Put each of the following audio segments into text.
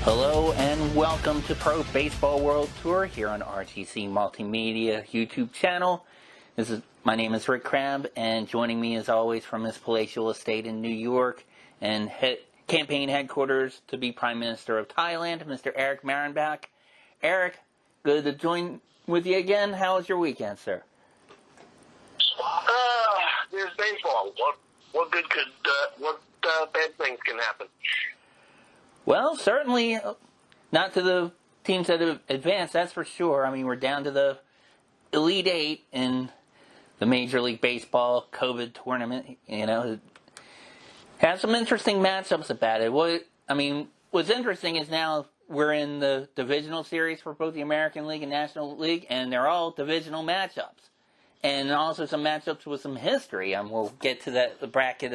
Hello and welcome to Pro Baseball World Tour here on RTC Multimedia YouTube channel. My name is Rick Crabb, and joining me as always from his palatial estate in New York and campaign headquarters to be Prime Minister of Thailand, Mr. Eric Marenbach. Eric, good to join with you again. How was your weekend, sir? There's baseball. What good could, what bad things can happen? Well, certainly not to the teams that have advanced, that's for sure. I mean, we're down to the Elite Eight in the Major League Baseball COVID tournament. You know, have some interesting matchups about it. What's interesting is now we're in the divisional series for both the American League and National League, and they're all divisional matchups. And also some matchups with some history. We'll get to the bracket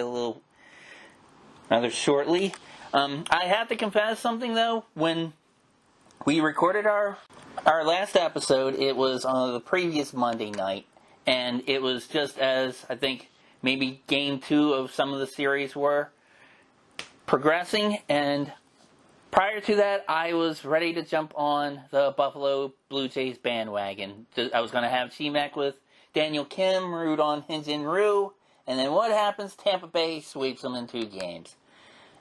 rather shortly. I have to confess something, though. When we recorded our last episode, it was on the previous Monday night, and it was just as, I think, maybe Game 2 of some of the series were progressing, and prior to that, I was ready to jump on the Buffalo Blue Jays bandwagon. I was going to have Chimek with Daniel Kim, root on Hyun-Jin Ryu, and then what happens? Tampa Bay sweeps them in 2 games.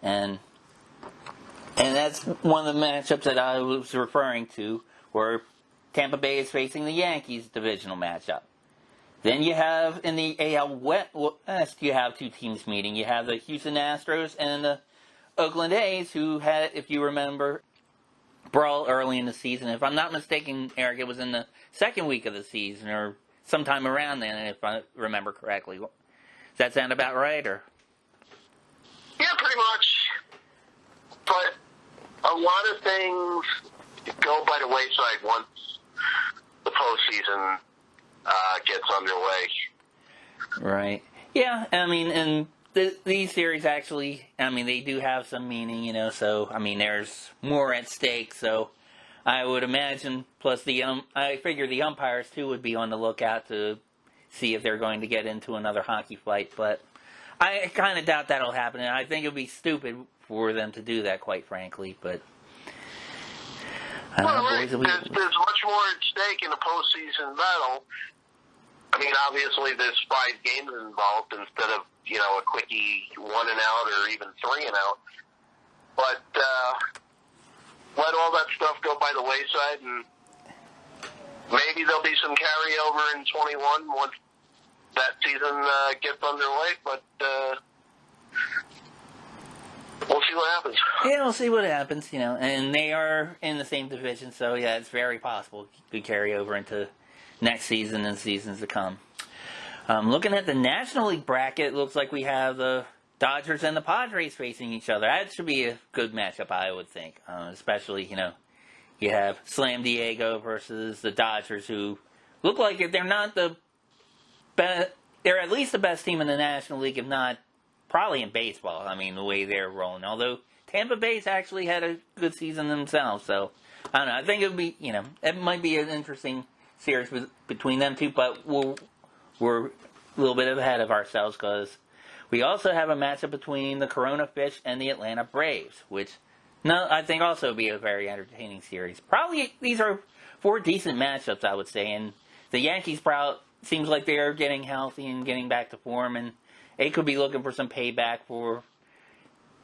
And that's one of the matchups that I was referring to, where Tampa Bay is facing the Yankees divisional matchup. Then you have, in the AL West, you have 2 teams meeting. You have the Houston Astros and the Oakland A's, who had, if you remember, brawl early in the season. If I'm not mistaken, Eric, it was in the second week of the season, or sometime around then, if I remember correctly. Does that sound about right, or? Yeah, pretty much. But a lot of things go by the wayside once the postseason gets underway. Right. Yeah, I mean, and these series actually, I mean, they do have some meaning, you know, so, I mean, there's more at stake, so I would imagine, plus I figure the umpires, too, would be on the lookout to see if they're going to get into another hockey fight, but I kind of doubt that'll happen, and I think it would be stupid for them to do that, quite frankly, but there's much more at stake in a postseason battle. I mean, obviously, there's 5 games involved instead of, a quickie 1 and out or even 3 and out. But let all that stuff go by the wayside, and maybe there'll be some carryover in 21 once that season gets underway, but we'll see what happens. Yeah, we'll see what happens, and they are in the same division, so yeah, it's very possible it could carry over into next season and seasons to come. Looking at the National League bracket, it looks like we have the Dodgers and the Padres facing each other. That should be a good matchup, I would think, especially, you have Slam Diego versus the Dodgers, who look like they're not the best. They're at least the best team in the National League, if not probably in baseball. I mean, the way they're rolling. Although Tampa Bay's actually had a good season themselves, so I don't know. I think it would be, it might be an interesting series between them two, but we're a little bit ahead of ourselves because we also have a matchup between the Corona Fish and the Atlanta Braves, which I think also would be a very entertaining series. Probably these are 4 decent matchups, I would say, and the Yankees seems like they are getting healthy and getting back to form, and they could be looking for some payback for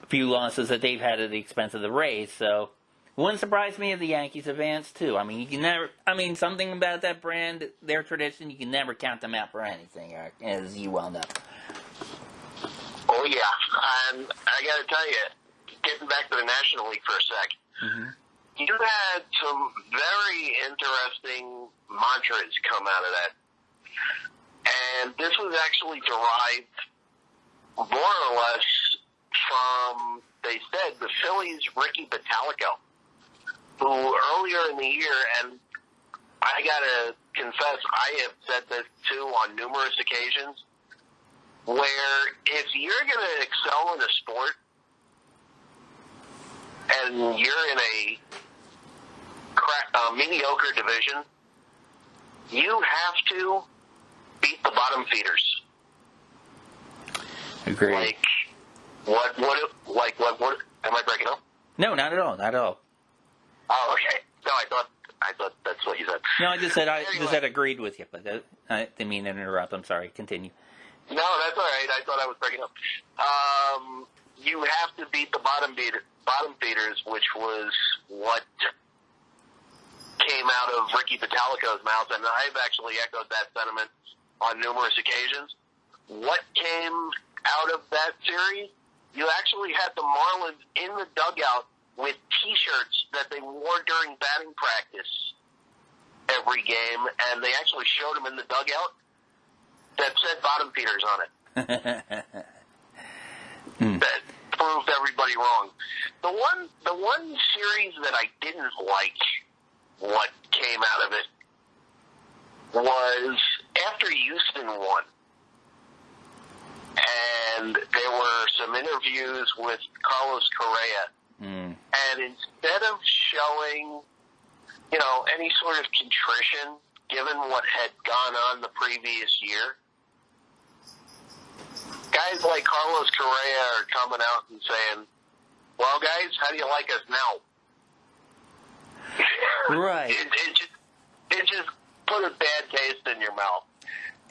a few losses that they've had at the expense of the Rays. So it wouldn't surprise me if the Yankees advance too. I mean, something about that brand, their tradition, you can never count them out for anything, Eric, as you well know. Oh yeah, and I got to tell you, getting back to the National League for a sec. Mm-hmm. You had some very interesting mantras come out of that. And this was actually derived more or less from, they said, the Phillies' Ricky Bottalico, who earlier in the year, and I gotta confess, I have said this too on numerous occasions, where if you're gonna excel in a sport, and you're in a mediocre division, you have to beat the bottom feeders. Agreed. What, am I breaking up? No, not at all, not at all. Oh, okay. No, I thought that's what you said. No, I just said Anyway. agreed with you, but I didn't mean to interrupt. I'm sorry. Continue. No, that's all right. I thought I was breaking up. You have to beat the bottom feeders, which was what came out of Ricky Vitalico's mouth, and I've actually echoed that sentiment on numerous occasions. What came out of that series? You actually had the Marlins in the dugout with T-shirts that they wore during batting practice every game, and they actually showed them in the dugout that said bottom feeders on it. That proved everybody wrong. The one series that I didn't like what came out of it was after Houston won. And there were some interviews with Carlos Correa. And instead of showing, any sort of contrition, given what had gone on the previous year, guys like Carlos Correa are coming out and saying, well, guys, how do you like us now? Right. It just put a bad taste in your mouth.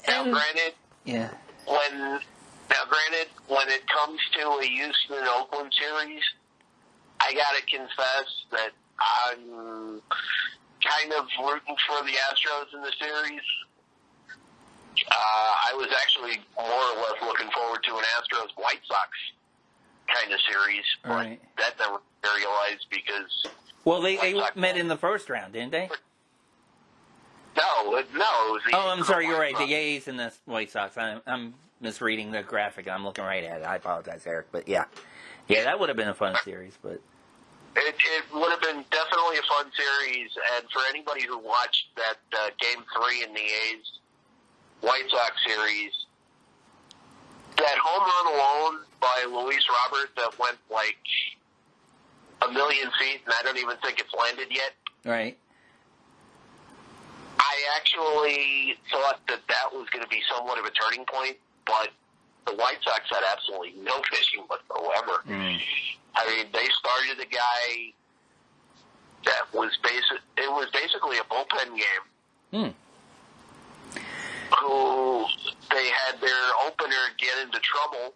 Now, granted, when it comes to a Houston-Oakland series, I got to confess that I'm kind of rooting for the Astros in the series. I was actually more or less looking forward to an Astros-White Sox kind of series, but that never materialized because... Well, they met in the first round, didn't they? No, it was the... Oh, I'm sorry, you're right. The A's and the White Sox. I'm misreading the graphic. I'm looking right at it. I apologize, Eric, but yeah, that would have been a fun series, but... It would have been definitely a fun series, and for anybody who watched that Game 3 in the A's White Sox series, that home run alone by Luis Robert that went like 1,000,000 feet, and I don't even think it's landed yet. Right. I actually thought that was going to be somewhat of a turning point, but the White Sox had absolutely no pitching whatsoever. I mean, they started a guy that was basically a bullpen game. Who they had their opener get into trouble,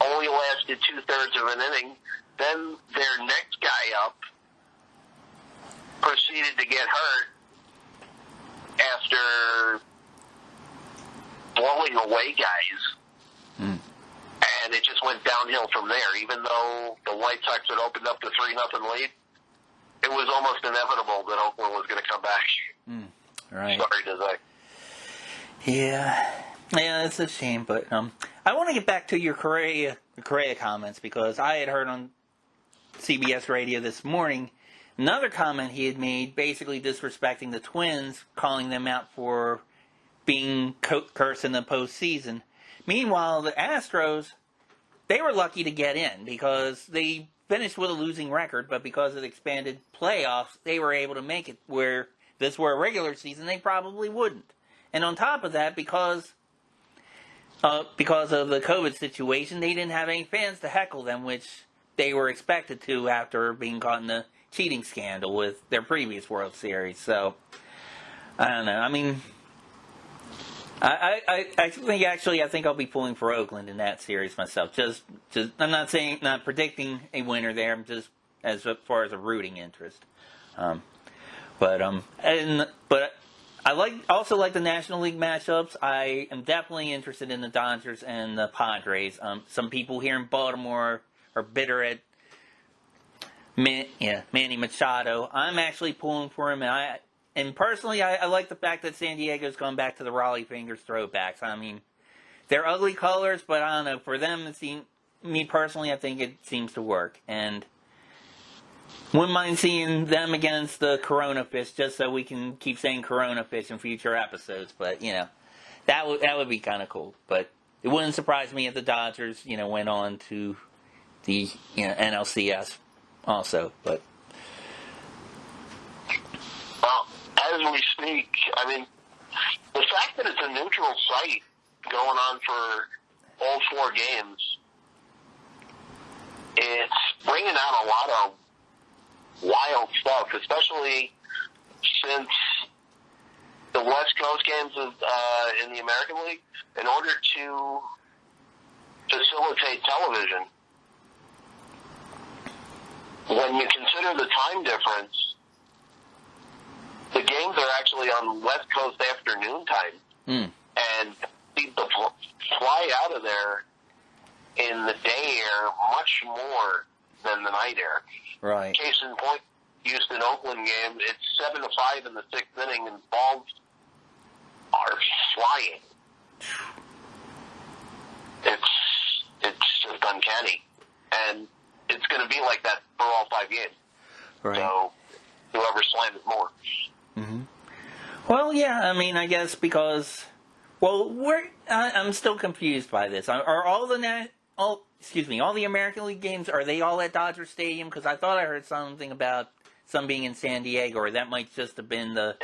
only lasted 2/3 of an inning. Then their next guy up proceeded to get hurt after blowing away guys. And it just went downhill from there. Even though the White Sox had opened up the 3-0 lead, it was almost inevitable that Oakland was going to come back. Right. Sorry to say. Yeah, it's a shame, but I want to get back to your Correa comments because I had heard on CBS radio this morning another comment he had made, basically disrespecting the Twins, calling them out for being cursed in the postseason. Meanwhile, the Astros, they were lucky to get in because they finished with a losing record, but because of the expanded playoffs, they were able to make it where this were a regular season, they probably wouldn't. And on top of that, because of the COVID situation, they didn't have any fans to heckle them, which they were expected to after being caught in the cheating scandal with their previous World Series. So, I don't know. I mean, I think I'll be pulling for Oakland in that series myself. Just I'm not predicting a winner there. I'm just as far as a rooting interest. But I also like the National League matchups. I am definitely interested in the Dodgers and the Padres. Some people here in Baltimore are bitter at Manny Machado. I'm actually pulling for him, and personally, I like the fact that San Diego's gone back to the Raleigh Fingers throwbacks. I mean, they're ugly colors, but I don't know. For them, me personally, I think it seems to work, and wouldn't mind seeing them against the Corona Fish, just so we can keep saying Corona Fish in future episodes. But that would be kind of cool. But it wouldn't surprise me if the Dodgers, went on to the NLCS also. But well, as we speak, I mean, the fact that it's a neutral site going on for all 4 games, it's bringing out a lot of wild stuff, especially since the West Coast games in the American League, in order to facilitate television, when you consider the time difference, the games are actually on West Coast afternoon time. And people fly out of there in the day air much more than the night air. Right. Case in point, Houston-Oakland game, it's 7-5 in the sixth inning, and balls are flying. It's just uncanny. And it's going to be like that for all 5 games. Right. So whoever slams it more. Mm-hmm. Well, yeah, I mean, I guess because, well, I'm still confused by this. Are all the American League games, are they all at Dodger Stadium? Because I thought I heard something about some being in San Diego, or that might just have been the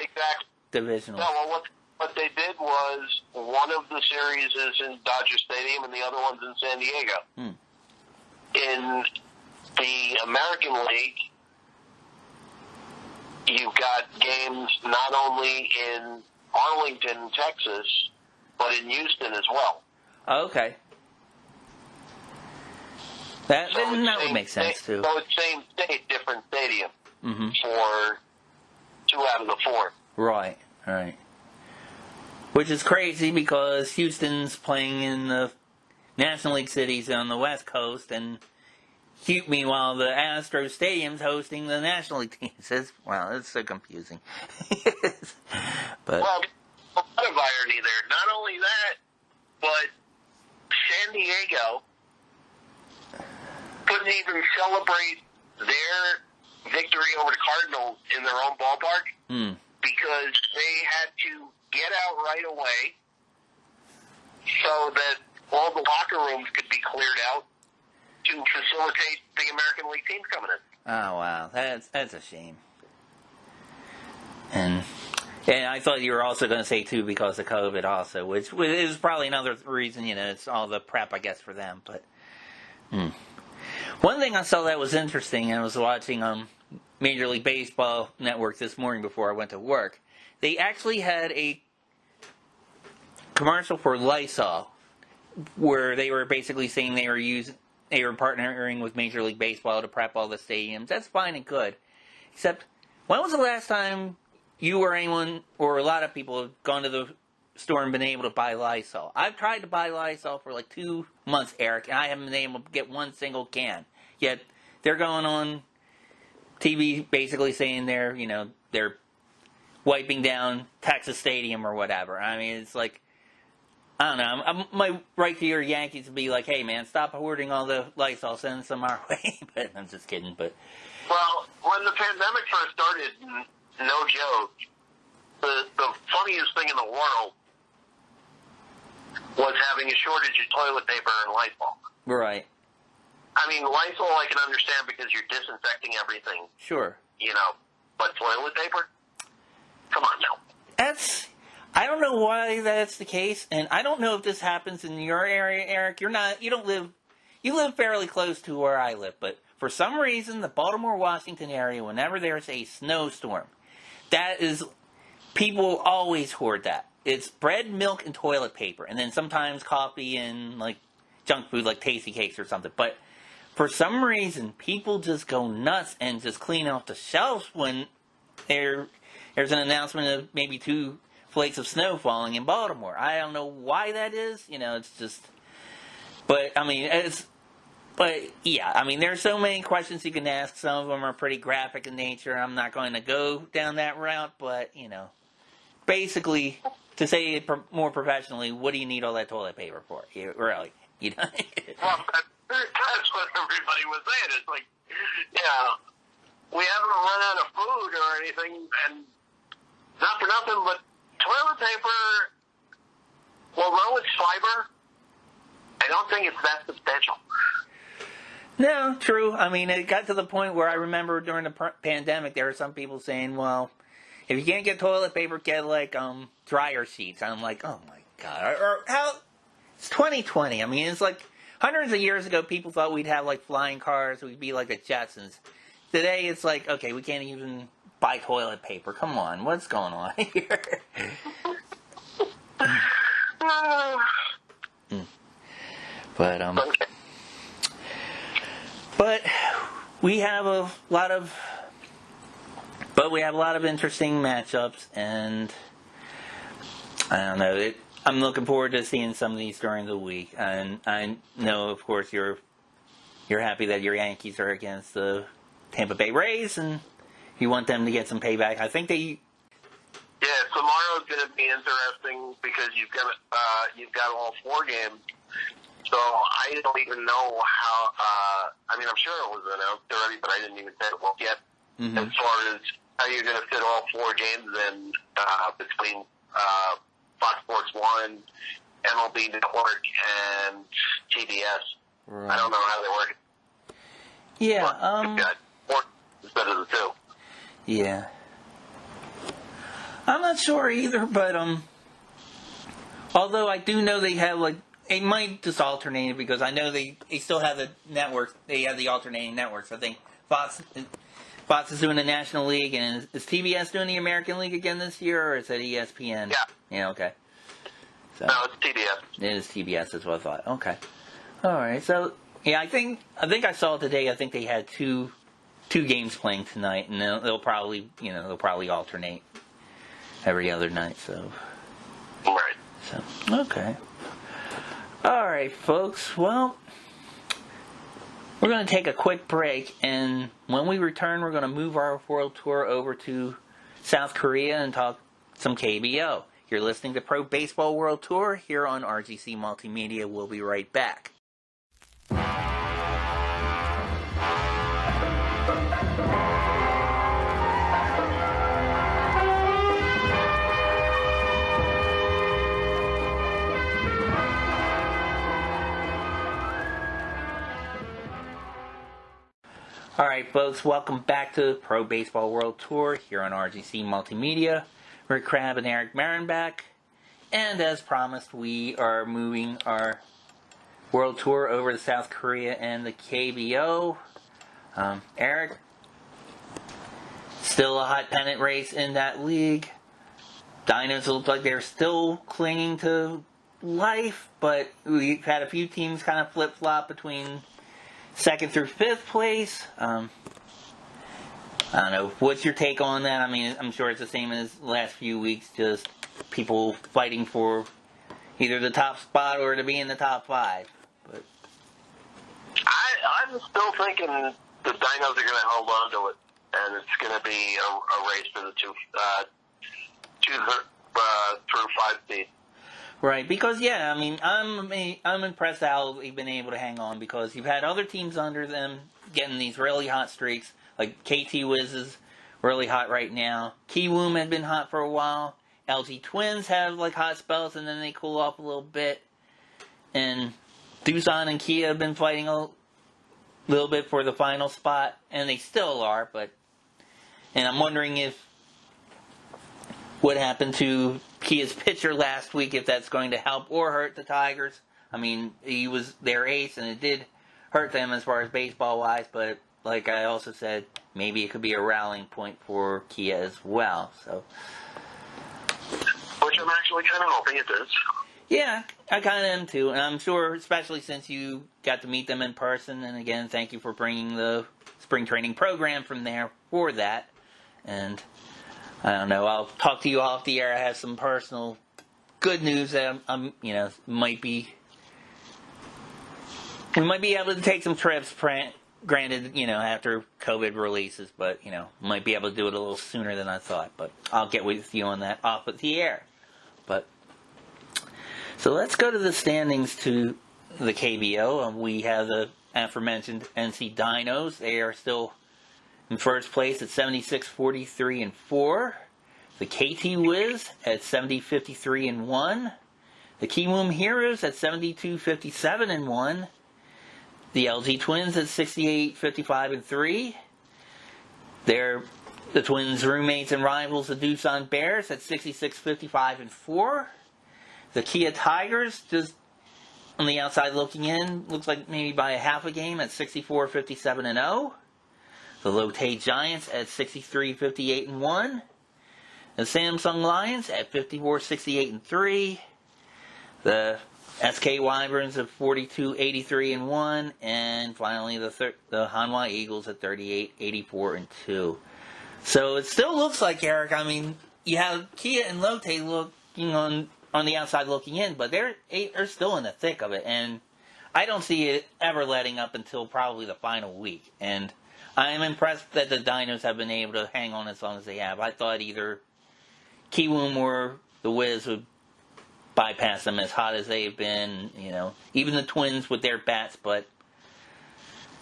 divisional. No, well, what they did was one of the series is in Dodger Stadium and the other one's in San Diego. In the American League, you've got games not only in Arlington, Texas, but in Houston as well. Okay. That would make sense, too. So it's same state, different stadium for 2 out of the 4. Right. Which is crazy because Houston's playing in the National League cities on the West Coast, and meanwhile the Astros Stadium's hosting the National League teams. It's so confusing. But well, a lot of irony there. Not only that, but San Diego couldn't even celebrate their victory over the Cardinals in their own ballpark because they had to get out right away so that all the locker rooms could be cleared out to facilitate the American League teams coming in. Oh, wow. That's a shame. And I thought you were also going to say, too, because of COVID also, which is probably another reason, it's all the prep, I guess, for them. But one thing I saw that was interesting, I was watching Major League Baseball Network this morning before I went to work. They actually had a commercial for Lysol where they were basically saying they were partnering with Major League Baseball to prep all the stadiums. That's fine and good. Except, when was the last time you or anyone, or a lot of people, have gone to the store and been able to buy Lysol? I've tried to buy Lysol for like 2 months, Eric, and I haven't been able to get one single can. Yet, they're going on TV basically saying they're wiping down Texas Stadium or whatever. I mean, it's like, I don't know. I might write to your Yankees and be like, hey, man, stop hoarding all the Lysol, send some our way. But I'm just kidding. But well, when the pandemic first started, no joke, the funniest thing in the world was having a shortage of toilet paper and Lysol. Right. I mean, Lysol I can understand because you're disinfecting everything. Sure. But toilet paper? Come on now. I don't know why that's the case, and I don't know if this happens in your area, Eric. You live fairly close to where I live, but for some reason, the Baltimore-Washington area, whenever there's a snowstorm, people always hoard that. It's bread, milk, and toilet paper, and then sometimes coffee and, like, junk food like Tasty Cakes or something. But for some reason, people just go nuts and just clean off the shelves when there's an announcement of maybe 2 flakes of snow falling in Baltimore. I don't know why that is. It's just... But, I mean, there's so many questions you can ask. Some of them are pretty graphic in nature. I'm not going to go down that route, but, basically, to say it more professionally, what do you need all that toilet paper for? Really? Well, that's what everybody was saying. It's like, we haven't run out of food or anything, and not for nothing, but toilet paper, although it's fiber, I don't think it's that substantial. No, true. I mean, it got to the point where I remember during the pandemic, there were some people saying, well, if you can't get toilet paper, get, like, dryer sheets. And I'm like, oh, my God. It's 2020. I mean, it's like hundreds of years ago, people thought we'd have, like, flying cars. We'd be like the Jetsons. today it's like, okay, we can't even buy toilet paper. Come on, what's going on here? But we have a lot of interesting matchups, and I don't know. I'm looking forward to seeing some of these during the week, and I know, of course, you're happy that your Yankees are against the Tampa Bay Rays, and you want them to get some payback. I think they. Yeah, tomorrow's going to be interesting because you've got all 4 games. So I don't even know how. I'm sure it was announced already, but I didn't even take a look yet. Mm-hmm. As far as how you're going to fit all 4 games in between Fox Sports 1, MLB Network, and TBS. Right. I don't know how they work. Yeah. You've got 4 instead of the 2. Yeah. I'm not sure either, but although I do know they have they might just alternate it because I know they still have the networks. They have the alternating networks. I think Fox is doing the National League, and is TBS doing the American League again this year, or is it ESPN? Yeah. Yeah. Okay. So, no, it's TBS. It is TBS. That's what I thought. Okay. All right. So yeah, I think I saw it today. I think they had two games playing tonight, and they'll probably alternate every other night. So. Right. So okay. All right, folks. Well, we're going to take a quick break, and when we return, we're going to move our world tour over to South Korea and talk some KBO. You're listening to Pro Baseball World Tour here on RGC Multimedia. We'll be right back. All right, folks, welcome back to Pro Baseball World Tour here on RGC Multimedia. Rick Crabb and Eric Marin back. And as promised, we are moving our World Tour over to South Korea and the KBO. Eric, still a hot pennant race in that league. Dinos look like they're still clinging to life, but we've had a few teams kind of flip-flop between 2nd through 5th place. I don't know. What's your take on that? I'm sure it's the same as the last few weeks, just people fighting for either the top spot or to be in the top 5. But I'm still thinking the Dinos are going to hold on to it, and it's going to be a race for the 2 through 5 seed. Right, because I'm impressed how they've been able to hang on, because you've had other teams under them getting these really hot streaks, like KT Wiz is really hot right now. Kiwoom had been hot for a while. LG Twins have hot spells, and then they cool off a little bit. And Doosan and Kia have been fighting a little bit for the final spot, and they still are. And I'm wondering if what happened to Kia's pitcher last week, if that's going to help or hurt the Tigers. He was their ace, and it did hurt them as far as baseball-wise, but like I also said, maybe it could be a rallying point for Kia as well. So, which I'm actually kind of hoping it is. Yeah, I kind of am too, and I'm sure, especially since you got to meet them in person, and again, thank you for bringing the spring training program from there for that. And I don't know, I'll talk to you off the air. I have some personal good news that we might be able to take some trips, granted, after COVID releases, but, might be able to do it a little sooner than I thought. But I'll get with you on that off of the air. So let's go to the standings to the KBO. We have the aforementioned NC Dinos. They are still in first place at 76-43-4. The KT Wiz at 70-53-1. The Kiwoom Heroes at 72-57-1. The LG Twins at 68-55-3. They're the Twins' roommates and rivals, the Doosan Bears, at 66-55-4. The Kia Tigers, just on the outside looking in, looks like maybe by a half a game at 64-57-0. The Lotte Giants at 63-58-1. The Samsung Lions at 54-68-3. The SK Wyverns at 42-83-1. And finally, the Hanwha Eagles at 38-84-2. So it still looks like, Eric, I mean, you have Kia and Lotte looking on the outside looking in, but they're still in the thick of it. And I don't see it ever letting up until probably the final week. And I am impressed that the Dinos have been able to hang on as long as they have. I thought either Kiwoom or the Wiz would bypass them as hot as they've been. You know, even the Twins with their bats, but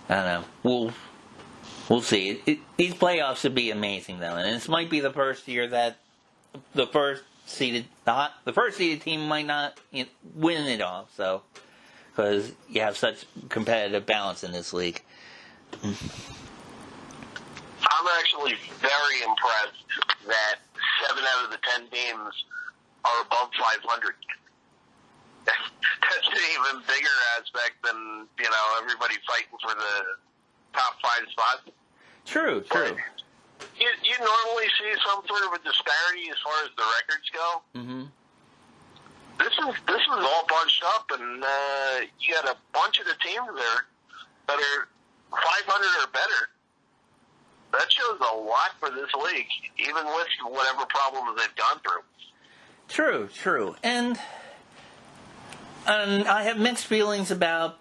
I don't know. We'll see. These playoffs should be amazing, though, and this might be the first year that the first seeded team might not win it all. So, because you have such competitive balance in this league. I'm actually very impressed that 7 out of the 10 teams are above 500. That's an even bigger aspect than everybody fighting for the top 5 spots. True. But you normally see some sort of a disparity as far as the records go. Mm-hmm. This is all bunched up, and you got a bunch of the teams there that are 500 or better. That shows a lot for this league, even with whatever problems they've gone through. True. And I have mixed feelings about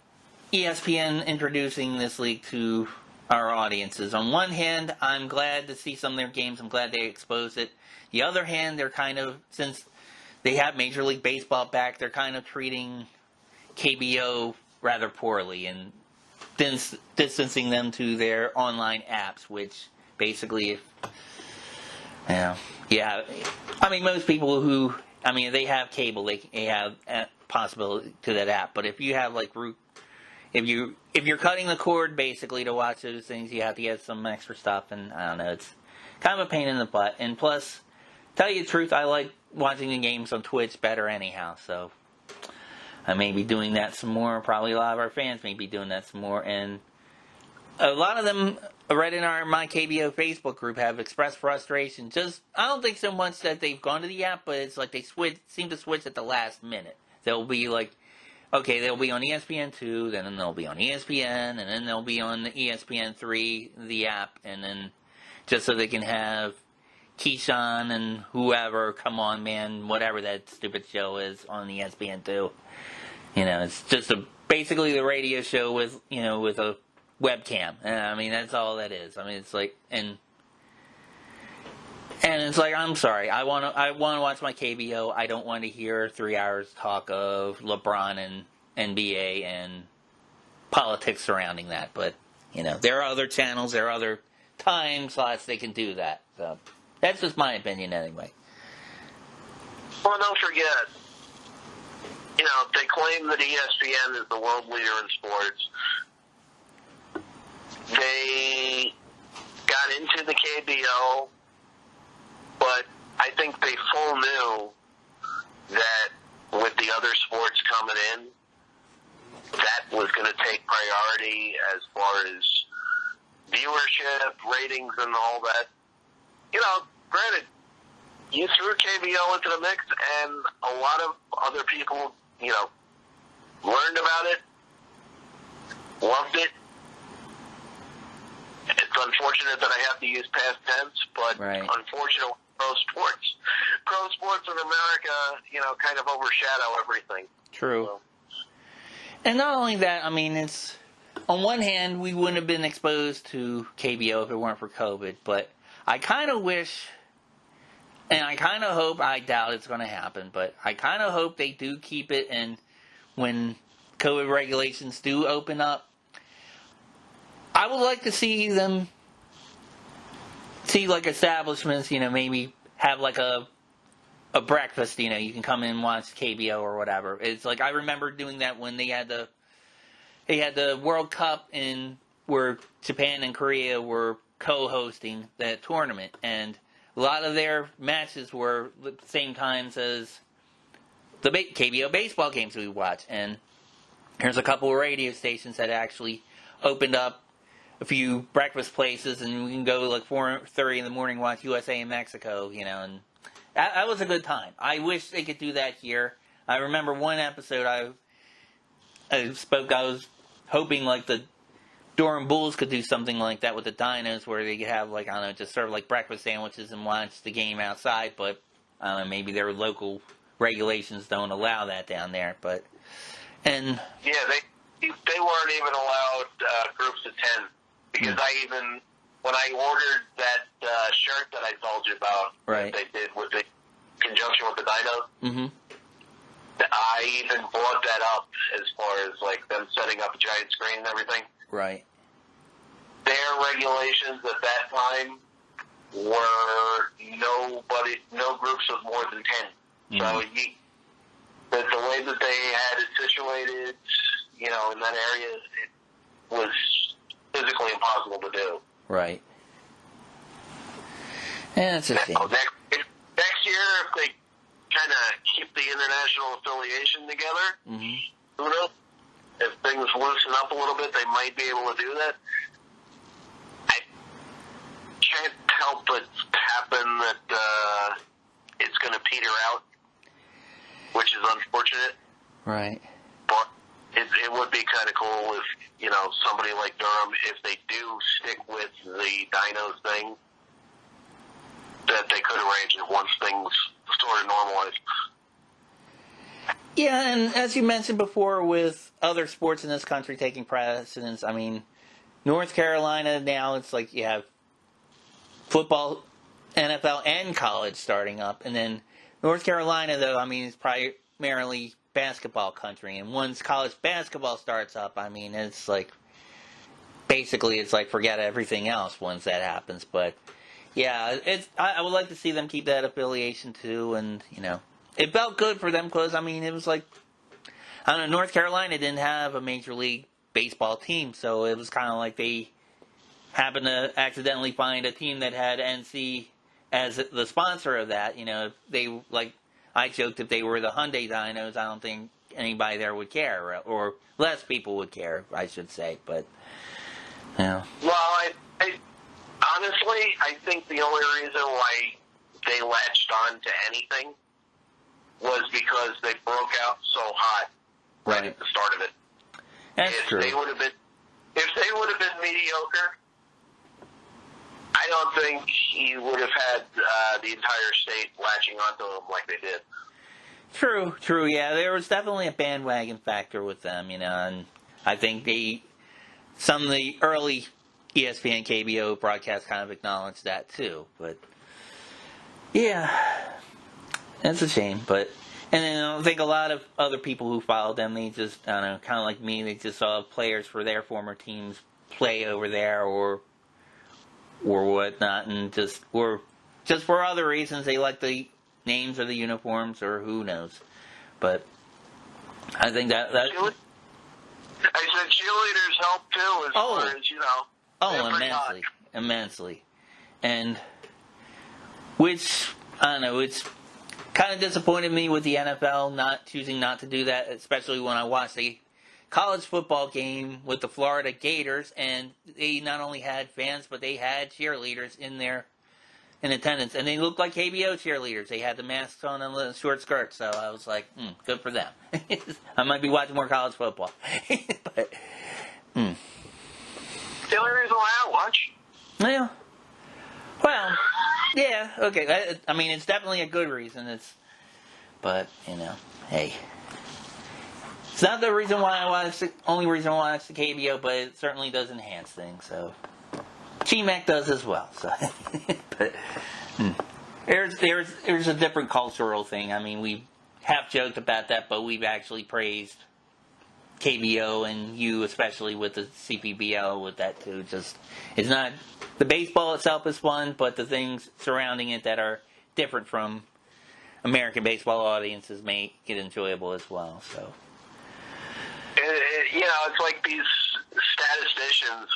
ESPN introducing this league to our audiences. On one hand, I'm glad to see some of their games. I'm glad they exposed it. The other hand, they're kind of, since they have Major League Baseball back, they're kind of treating KBO rather poorly and distancing them to their online apps, which basically, I mean, most people who, they have cable, they have a possibility to that app, but if you have if you're cutting the cord basically to watch those things, you have to get some extra stuff, and I don't know, it's kind of a pain in the butt. And plus, tell you the truth, I like watching the games on Twitch better anyhow, so I may be doing that some more. Probably a lot of our fans may be doing that some more, and a lot of them right in my KBO Facebook group have expressed frustration. I don't think so much that they've gone to the app, but it's like they seem to switch at the last minute. They'll be like, okay, they'll be on ESPN2, then they'll be on ESPN, and then they'll be on the ESPN3, the app, and then just so they can have Keyshawn and whoever, come on, man, whatever that stupid show is on ESPN2. It's just basically the radio show with a webcam. That's all that is. It's like, and it's like, I'm sorry, I want to watch my KBO. I don't want to hear 3 hours talk of LeBron and NBA and politics surrounding that. But, there are other channels, there are other time slots they can do that. So, that's just my opinion anyway. Well, don't forget, they claim that ESPN is the world leader in sports. They got into the KBO, but I think they full knew that with the other sports coming in, that was going to take priority as far as viewership, ratings, and all that. Granted, you threw KBO into the mix, and a lot of other people, learned about it, loved it. It's unfortunate that I have to use past tense, but unfortunately, pro sports in America, kind of overshadow everything. True. So. And not only that, it's, on one hand, we wouldn't have been exposed to KBO if it weren't for COVID, but I kind of wish, and I kind of hope, I doubt it's going to happen, but I kind of hope they do keep it, and when COVID regulations do open up, I would like to see establishments, maybe have a breakfast, you can come in and watch KBO or whatever. It's like, I remember doing that when they had the World Cup where Japan and Korea were co-hosting that tournament, and a lot of their matches were at the same times as the KBO baseball games we watch, and there's a couple of radio stations that actually opened up a few breakfast places, and we can go like 4:30 in the morning watch USA and Mexico, and that was a good time. I wish they could do that here. I remember one episode I was hoping like the Durham Bulls could do something like that with the Dinos, where they could have like, I don't know, just serve like breakfast sandwiches and watch the game outside, but I don't know, maybe their local regulations don't allow that down there, but yeah, they weren't even allowed groups of 10, because when I ordered that shirt that I told you about, right, that they did with the conjunction with the Dinos, mm-hmm. I even brought that up as far as like them setting up a giant screen and everything. Right. Their regulations at that time were no groups of more than 10. Mm-hmm. So the way that they had it situated, in that area, it was physically impossible to do. Right. Yeah, that's a shame. Next year, if they kind of keep the international affiliation together, mm-hmm. who knows? If things loosen up a little bit, they might be able to do that. I can't help but happen that it's going to peter out, which is unfortunate. Right. But it would be kind of cool if, somebody like Durham, if they do stick with the Dinos thing, that they could arrange it once things sort of normalize. Yeah, and as you mentioned before, with other sports in this country taking precedence, I mean, North Carolina now, it's like you have football, NFL, and college starting up. And then North Carolina, though, I mean, is primarily basketball country. And once college basketball starts up, I mean, it's like, basically, it's like forget everything else once that happens. But, yeah, I would like to see them keep that affiliation, too, and, it felt good for them because, I mean, it was like, I don't know, North Carolina didn't have a Major League Baseball team, so it was kind of like they happened to accidentally find a team that had NC as the sponsor of that. They, like, I joked if they were the Hyundai Dinos, I don't think anybody there would care, or less people would care, I should say, but, Well, I honestly, I think the only reason why they latched on to anything was because they broke out so hot right at the start of it. That's true. If they would have been mediocre, I don't think you would have had the entire state latching onto them like they did. True, yeah. There was definitely a bandwagon factor with them, and I think some of the early ESPN KBO broadcasts kind of acknowledged that too, but yeah. That's a shame, and then I think a lot of other people who followed them, they just, I don't know, kind of like me, they just saw players for their former teams play over there or whatnot, and just for other reasons, they like the names of the uniforms, or who knows. But I think that I said cheerleaders help too, as far as, immensely. And, which, I don't know, it's kind of disappointed me with the NFL choosing not to do that, especially when I watched a college football game with the Florida Gators, and they not only had fans, but they had cheerleaders in attendance, and they looked like KBO cheerleaders. They had the masks on and the short skirts, so I was like, good for them. I might be watching more college football. But, the only reason why I watch. Yeah. Well, yeah, okay. I mean, it's definitely a good reason. But hey. It's not the only reason why I watch the KBO, but it certainly does enhance things, so. GMAC does as well, so. But, there's a different cultural thing. I mean, we have joked about that, but we've actually praised KBO and you, especially with the CPBL, with that too. It's not, the baseball itself is fun, but the things surrounding it that are different from American baseball audiences make it enjoyable as well. So, it's like these statisticians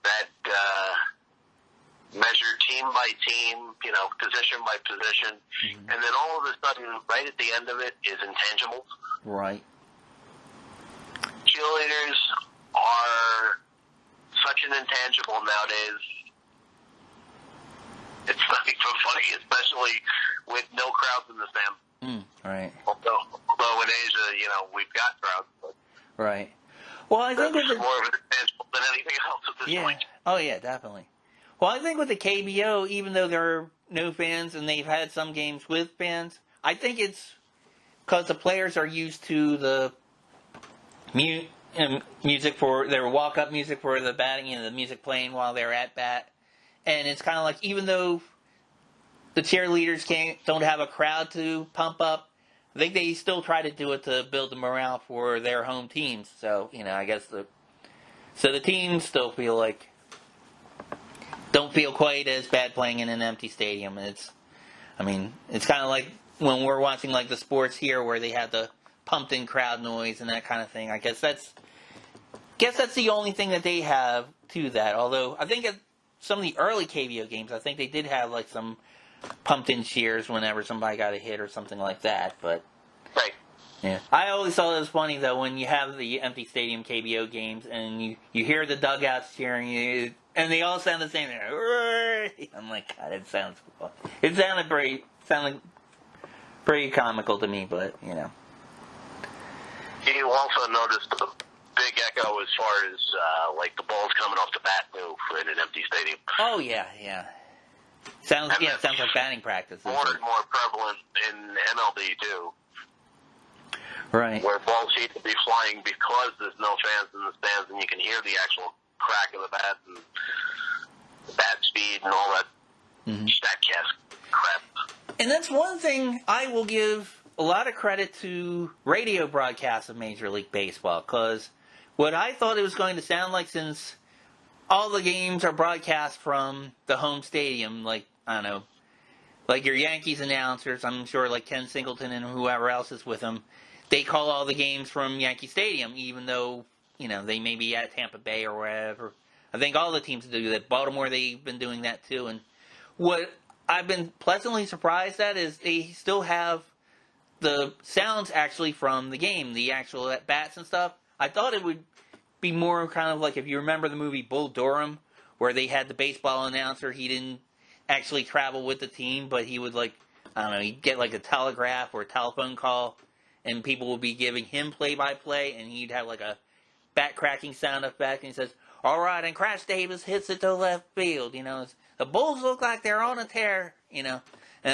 that measure team by team, position by position, and then all of a sudden, right at the end of it, is intangibles. Right. Cheerleaders are such an intangible nowadays. It's not even funny, especially with no crowds in the stands. Right. Although in Asia, we've got crowds. But right. Well, I think it's more of an intangible than anything else at this point. Oh, yeah, definitely. Well, I think with the KBO, even though there are no fans and they've had some games with fans, I think it's because the players are used to the music for their walk-up music for the batting, the music playing while they're at bat. And it's kind of like, even though the cheerleaders don't have a crowd to pump up, I think they still try to do it to build the morale for their home teams. So, I guess the teams still don't feel quite as bad playing in an empty stadium. It's kind of like when we're watching like the sports here where they have the pumped in crowd noise and that kind of thing. I guess that's the only thing that they have to that. Although I think at some of the early KBO games, I think they did have like some pumped in cheers whenever somebody got a hit or something like that. But right. Yeah. I always thought it was funny though when you have the empty stadium KBO games and you hear the dugouts cheering you and they all sound the same. I'm like, God, it sounded pretty comical to me, but You also noticed the big echo as far as like the balls coming off the bat too in an empty stadium. Oh yeah. Sounds like batting practice. More and more prevalent in MLB too. Right. Where balls seem to be flying because there's no fans in the stands and you can hear the actual crack of the bat and the bat speed and all that StatCast crap. And that's one thing I will give a lot of credit to radio broadcasts of Major League Baseball, because what I thought it was going to sound like, since all the games are broadcast from the home stadium, like, I don't know, like your Yankees announcers, I'm sure like Ken Singleton and whoever else is with them, they call all the games from Yankee Stadium, even though, they may be at Tampa Bay or wherever. I think all the teams do that. Baltimore, they've been doing that too. And what I've been pleasantly surprised at is they still have the sounds actually from the game, the actual at-bats and stuff. I thought it would be more kind of like, if you remember the movie Bull Durham, where they had the baseball announcer, he didn't actually travel with the team, but he would he'd get like a telegraph or a telephone call, and people would be giving him play-by-play, and he'd have like a bat-cracking sound effect, and he says, "All right, and Crash Davis hits it to left field." The Bulls look like they're on a tear, and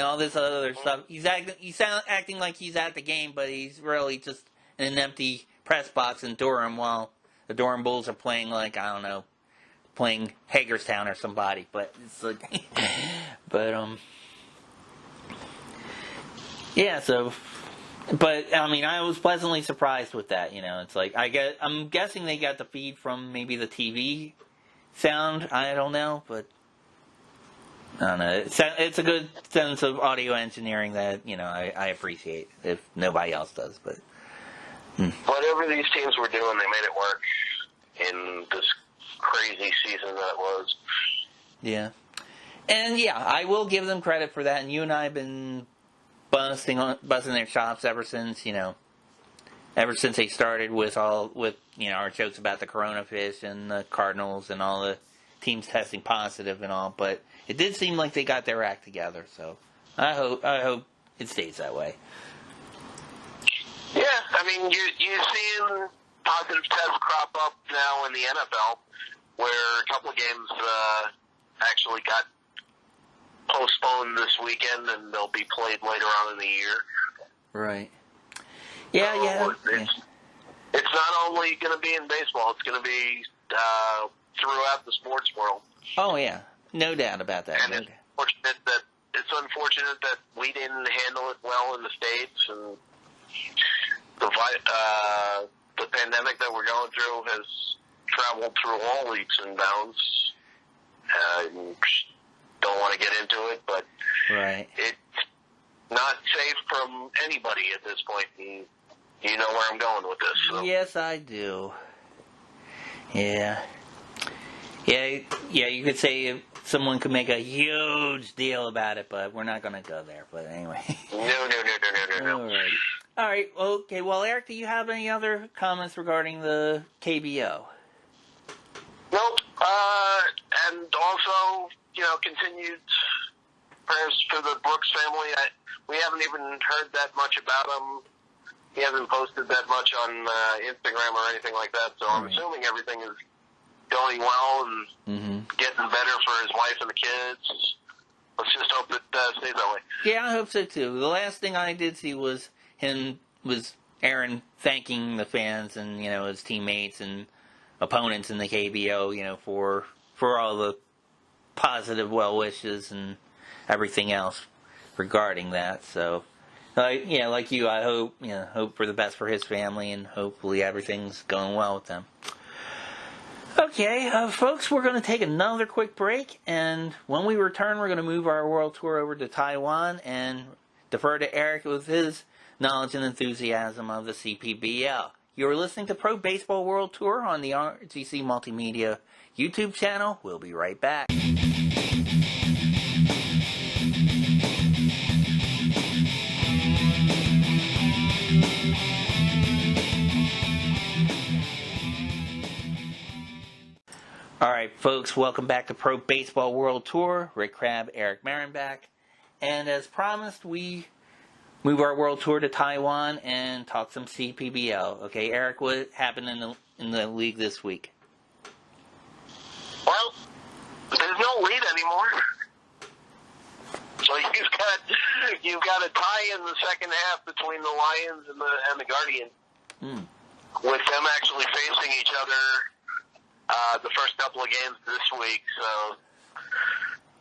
all this other stuff. He's acting like he's at the game, but he's really just in an empty press box in Durham while the Durham Bulls are playing playing Hagerstown or somebody. But it's like, yeah. So. But I was pleasantly surprised with that. It's like I'm guessing they got the feed from maybe the TV sound. I don't know, but I don't know. It's a good sense of audio engineering that I appreciate, if nobody else does. But whatever these teams were doing, they made it work in this crazy season that it was. Yeah, and I will give them credit for that. And you and I have been busting their chops ever since they started with our jokes about the Corona fish and the Cardinals and all the teams testing positive and all. But it did seem like they got their act together, so I hope it stays that way. Yeah, you're seeing positive tests crop up now in the NFL, where a couple of games actually got postponed this weekend, and they'll be played later on in the year. Right. Yeah. It's not only going to be in baseball; it's going to be throughout the sports world. Oh yeah, no doubt about that. And it's unfortunate that we didn't handle it well in the States, and the pandemic that we're going through has traveled through all leaps and bounds. Don't want to get into it, but right. It's not safe from anybody at this point. And you know where I'm going with this. So. Yes, I do. Yeah. You could say someone could make a huge deal about it, but we're not going to go there. But anyway. No. All right. Okay. Well, Eric, do you have any other comments regarding the KBO? Nope. And also, continued prayers for the Brooks family. We haven't even heard that much about him. He hasn't posted that much on Instagram or anything like that, so I'm assuming everything is going well and getting better for his wife and the kids. Let's just hope it stays that way. Yeah, I hope so too. The last thing I did see was Aaron thanking the fans and his teammates and opponents in the KBO, for all the positive well wishes and everything else regarding that. So, like you, I hope for the best for his family, and hopefully everything's going well with them. Okay, folks, we're going to take another quick break, and when we return, we're going to move our world tour over to Taiwan and defer to Eric with his knowledge and enthusiasm of the CPBL. You're listening to Pro Baseball World Tour on the RTC Multimedia YouTube channel. We'll be right back. All right, folks, welcome back to Pro Baseball World Tour. Rick Crabb, Eric Marin back. And as promised, we move our world tour to Taiwan and talk some CPBL. Okay, Eric, what happened in the league this week? Well, there's no lead anymore. So you've got a tie in the second half between the Lions and the Guardians, with them actually facing each other the first couple of games this week. So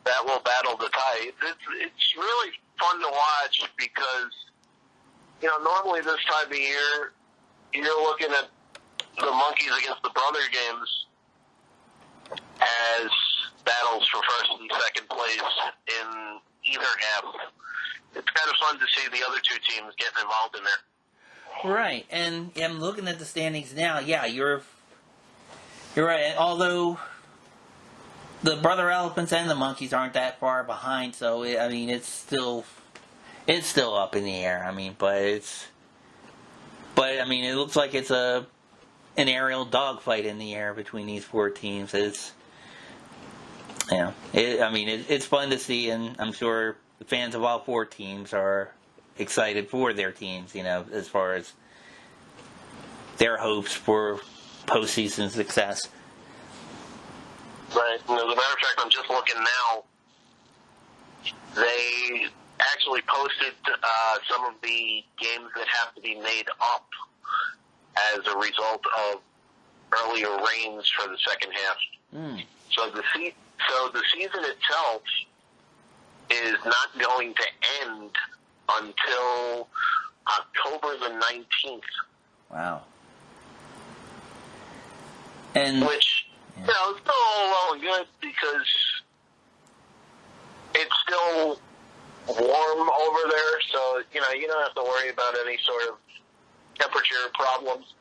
that will battle the tie. It's really fun to watch because normally this time of year you're looking at the monkeys against the brother games as battles for first and second place in either half. It's kind of fun to see the other two teams getting involved in there. Right, and I'm looking at the standings now. Yeah, you're right. Although the brother elephants and the monkeys aren't that far behind, so it's still up in the air. But it looks like it's an aerial dogfight in the air between these four teams. It's fun to see, and I'm sure the fans of all four teams are excited for their teams, as far as their hopes for postseason success. Right. As a matter of fact, I'm just looking now. They actually posted some of the games that have to be made up as a result of earlier rains for the second half. So the season itself is not going to end until October the 19th. Wow. And which, it's still all well and good because it's still warm over there, so, you don't have to worry about any sort of temperature problems.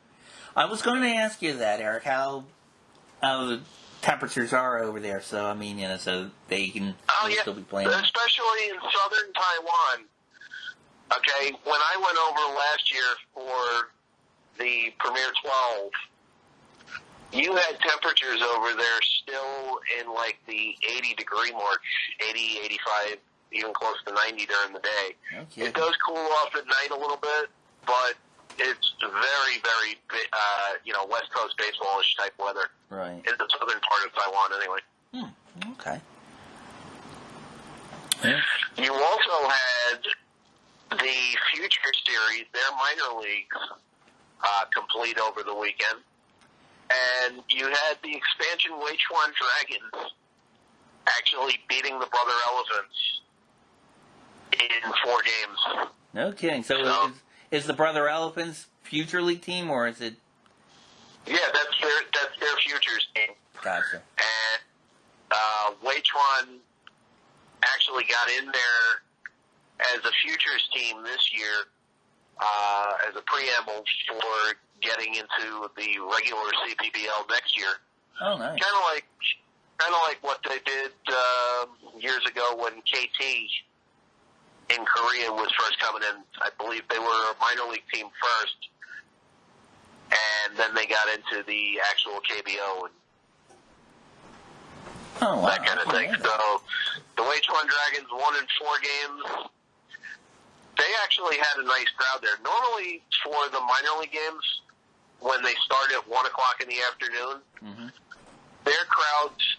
I was going to ask you that, Eric, how the temperatures are over there, so, so they can still be playing. Especially in southern Taiwan. Okay, when I went over last year for the Premier 12, you had temperatures over there still in like the 80-degree mark, 80, 85, even close to 90 during the day. Okay. It does cool off at night a little bit, but it's very, very, West Coast baseball-ish type weather. Right. In the southern part of Taiwan, anyway. Okay. You also had the Future Series, their minor leagues, complete over the weekend. And you had the expansion Weichuan Dragons actually beating the Brother Elephants in 4 games. No kidding. So is the Brother Elephants Future League team, or is it? Yeah, that's their Futures team. Gotcha. And Weichuan actually got in there as a Futures team this year as a preamble for getting into the regular CPBL next year. Oh, nice. Kind of like what they did years ago when KT in Korea was first coming in. I believe they were a minor league team first, and then they got into the actual KBO. And Oh, wow. That kind of thing. So the H1 Dragons won in 4 games. They actually had a nice crowd there. Normally, for the minor league games, when they start at 1 o'clock in the afternoon, their crowds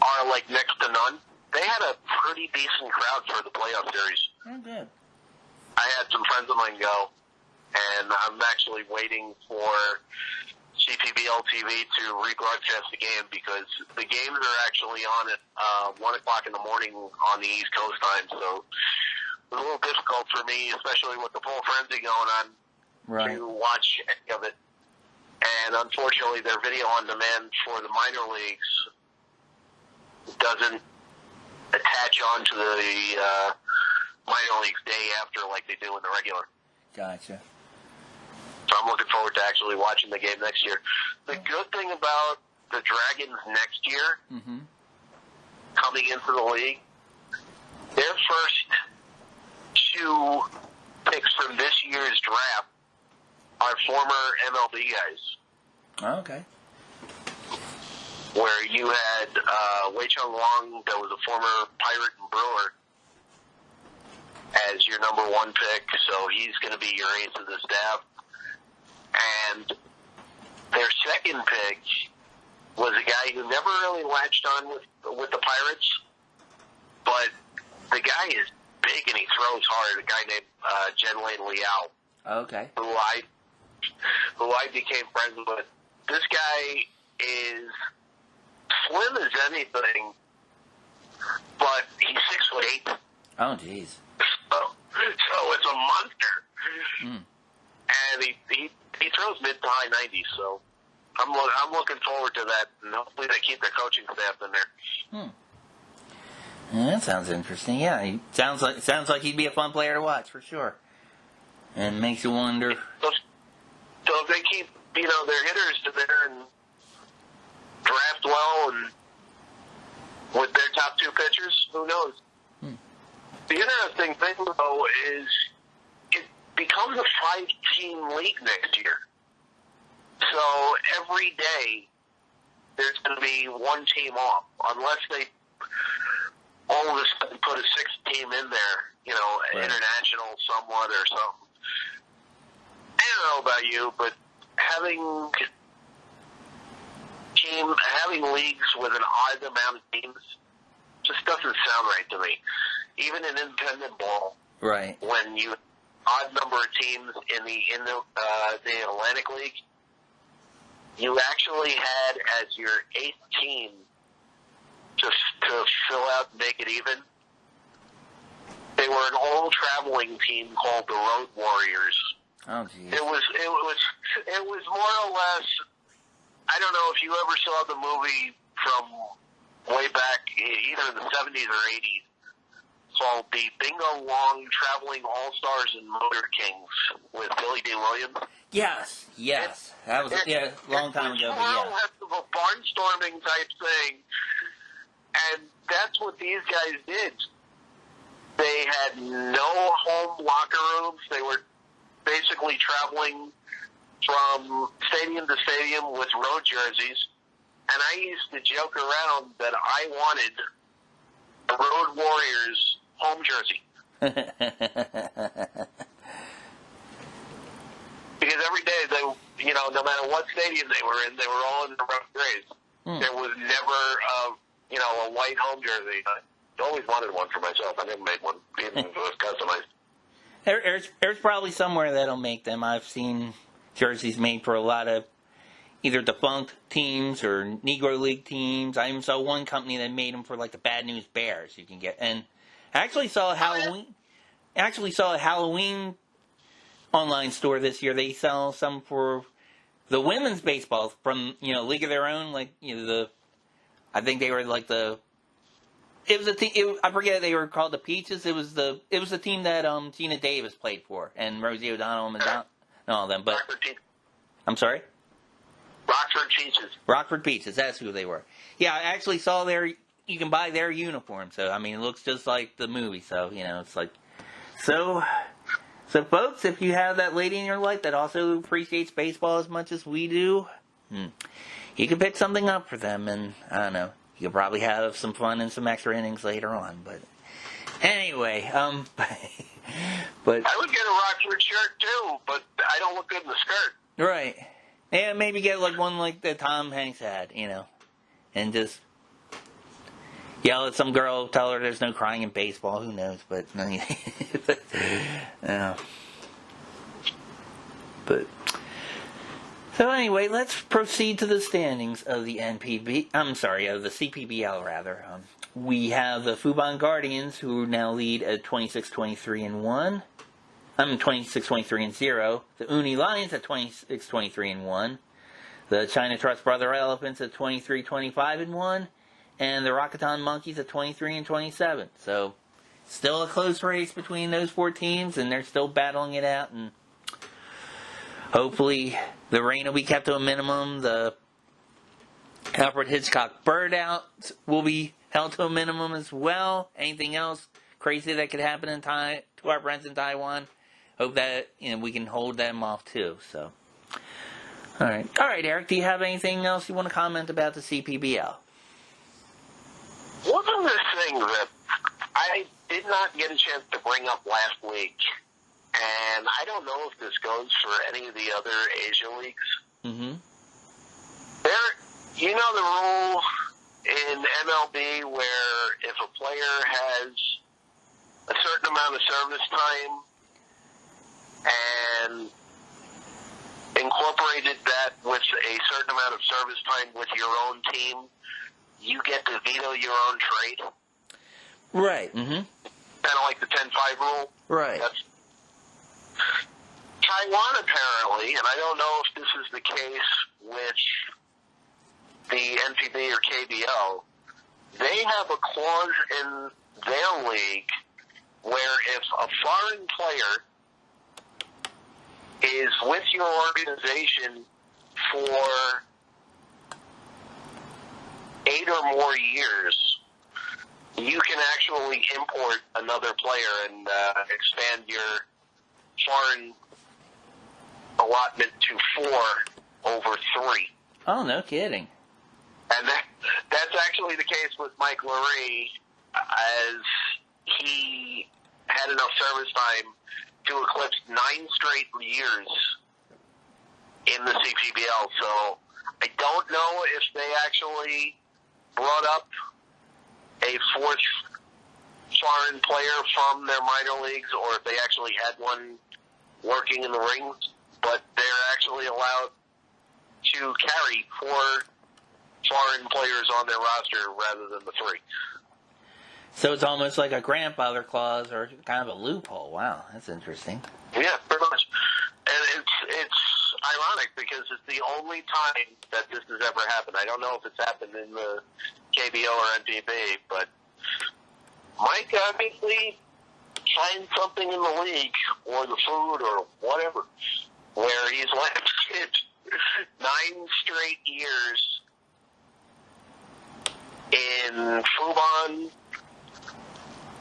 are like next to none. They had a pretty decent crowd for the playoff series. Oh, good. I had some friends of mine go, and I'm actually waiting for CPBL TV to rebroadcast the game because the games are actually on at 1 o'clock in the morning on the East Coast time, so it was a little difficult for me, especially with the full frenzy going on, to watch any of it. And unfortunately, their video on demand for the minor leagues doesn't attach on to the minor leagues day after like they do in the regular. Gotcha. So I'm looking forward to actually watching the game next year. The good thing about the Dragons next year, coming into the league, their first 2 picks from this year's draft are former MLB guys. Oh, okay. Where you had Wei Chung Wong, that was a former Pirate and Brewer, as your number 1 pick, so he's going to be your ace of the staff. And their second pick was a guy who never really latched on with the Pirates, but the guy is big and he throws hard, a guy named Jen Lane Liao. Okay. Who I became friends with. This guy is slim as anything, but he's 6'8". Oh, jeez. So it's a monster. And he throws mid to high 90s, so I'm looking forward to that, and hopefully they keep their coaching staff in there. Yeah, that sounds interesting. Yeah, he sounds like he'd be a fun player to watch for sure, and makes you wonder. So if they keep their hitters to there and draft well, and with their top 2 pitchers, who knows? The interesting thing though is it becomes a 5-team league next year. So every day there's going to be 1 team off, unless they all of a sudden put a 6th team in there, international somewhat or something. I don't know about you, but having leagues with an odd amount of teams just doesn't sound right to me. Even in independent ball, right? When you odd number of teams in the Atlantic League, you actually had as your 8th team to fill out and make it even. They were an all-traveling team called the Road Warriors. Oh, geez. It was more or less. I don't know if you ever saw the movie from way back, either in the 70s or 80s, called the Bingo Long Traveling All-Stars and Motor Kings with Billy D. Williams. Yes. That was a long time ago. It was more or less of a barnstorming type thing, and that's what these guys did. They had no home locker rooms. They were basically traveling from stadium to stadium with road jerseys. And I used to joke around that I wanted a Road Warriors home jersey. Because every day, they, no matter what stadium they were in, they were all in the rough grays. There was never, a white home jersey. I always wanted one for myself. I never made one, even if it was customized. There's probably somewhere that'll make them. I've seen jerseys made for a lot of either defunct teams or Negro League teams. I even saw one company that made them for like the Bad News Bears. You can get, and I actually saw a Halloween online store this year. They sell some for the women's baseball from League of Their Own. Like I think they were like the. It was a team. I forget they were called the Peaches. It was the team that Gina Davis played for and Rosie O'Donnell and all them. But I'm sorry. Rockford Peaches. That's who they were. Yeah, I actually saw you can buy their uniform. So, I mean, it looks just like the movie. So, it's like, so folks, if you have that lady in your life that also appreciates baseball as much as we do, you can pick something up for them. And I don't know, you could probably have some fun and some extra innings later on. But anyway, but I would get a Rockford shirt too, but I don't look good in the skirt. Right. Yeah, maybe get like one like that Tom Hanks had, and just yell at some girl, tell her there's no crying in baseball. Who knows? But so anyway, let's proceed to the standings of the of the CPBL rather. We have the Fubon Guardians, who now lead at 26-23-1. 26-23-0. The Uni Lions at 26-23-1. The China Trust Brother Elephants at 23-25-1. And the Rakuten Monkeys at 23-27. So, still a close race between those four teams, and they're still battling it out. And hopefully, the rain will be kept to a minimum. The Alfred Hitchcock bird out will be held to a minimum as well. Anything else crazy that could happen to our friends in Taiwan, hope that we can hold them off too. So, all right, Eric. Do you have anything else you want to comment about the CPBL? One other thing that I did not get a chance to bring up last week, and I don't know if this goes for any of the other Asia leagues. Mm-hmm. The rule in MLB where if a player has a certain amount of service time and incorporated that with a certain amount of service time with your own team, you get to veto your own trade. Right. Mm-hmm. Kind of like the 10-5 rule. Right. Taiwan apparently, and I don't know if this is the case with the NPB or KBL, they have a clause in their league where if a foreign player is with your organization for 8 or more years, you can actually import another player and expand your foreign allotment to 4 over 3. Oh, no kidding. And that's actually the case with Mike Lurie, as he had enough service time to eclipse 9 straight years in the CPBL. So I don't know if they actually brought up a 4th foreign player from their minor leagues, or if they actually had one working in the rings, but they're actually allowed to carry 4 foreign players on their roster rather than the 3. So it's almost like a grandfather clause or kind of a loophole. Wow, that's interesting. Yeah, pretty much. And it's ironic because it's the only time that this has ever happened. I don't know if it's happened in the KBO or NPB, but Mike obviously find something in the league or the food or whatever where he's lasted 9 straight years in Fubon,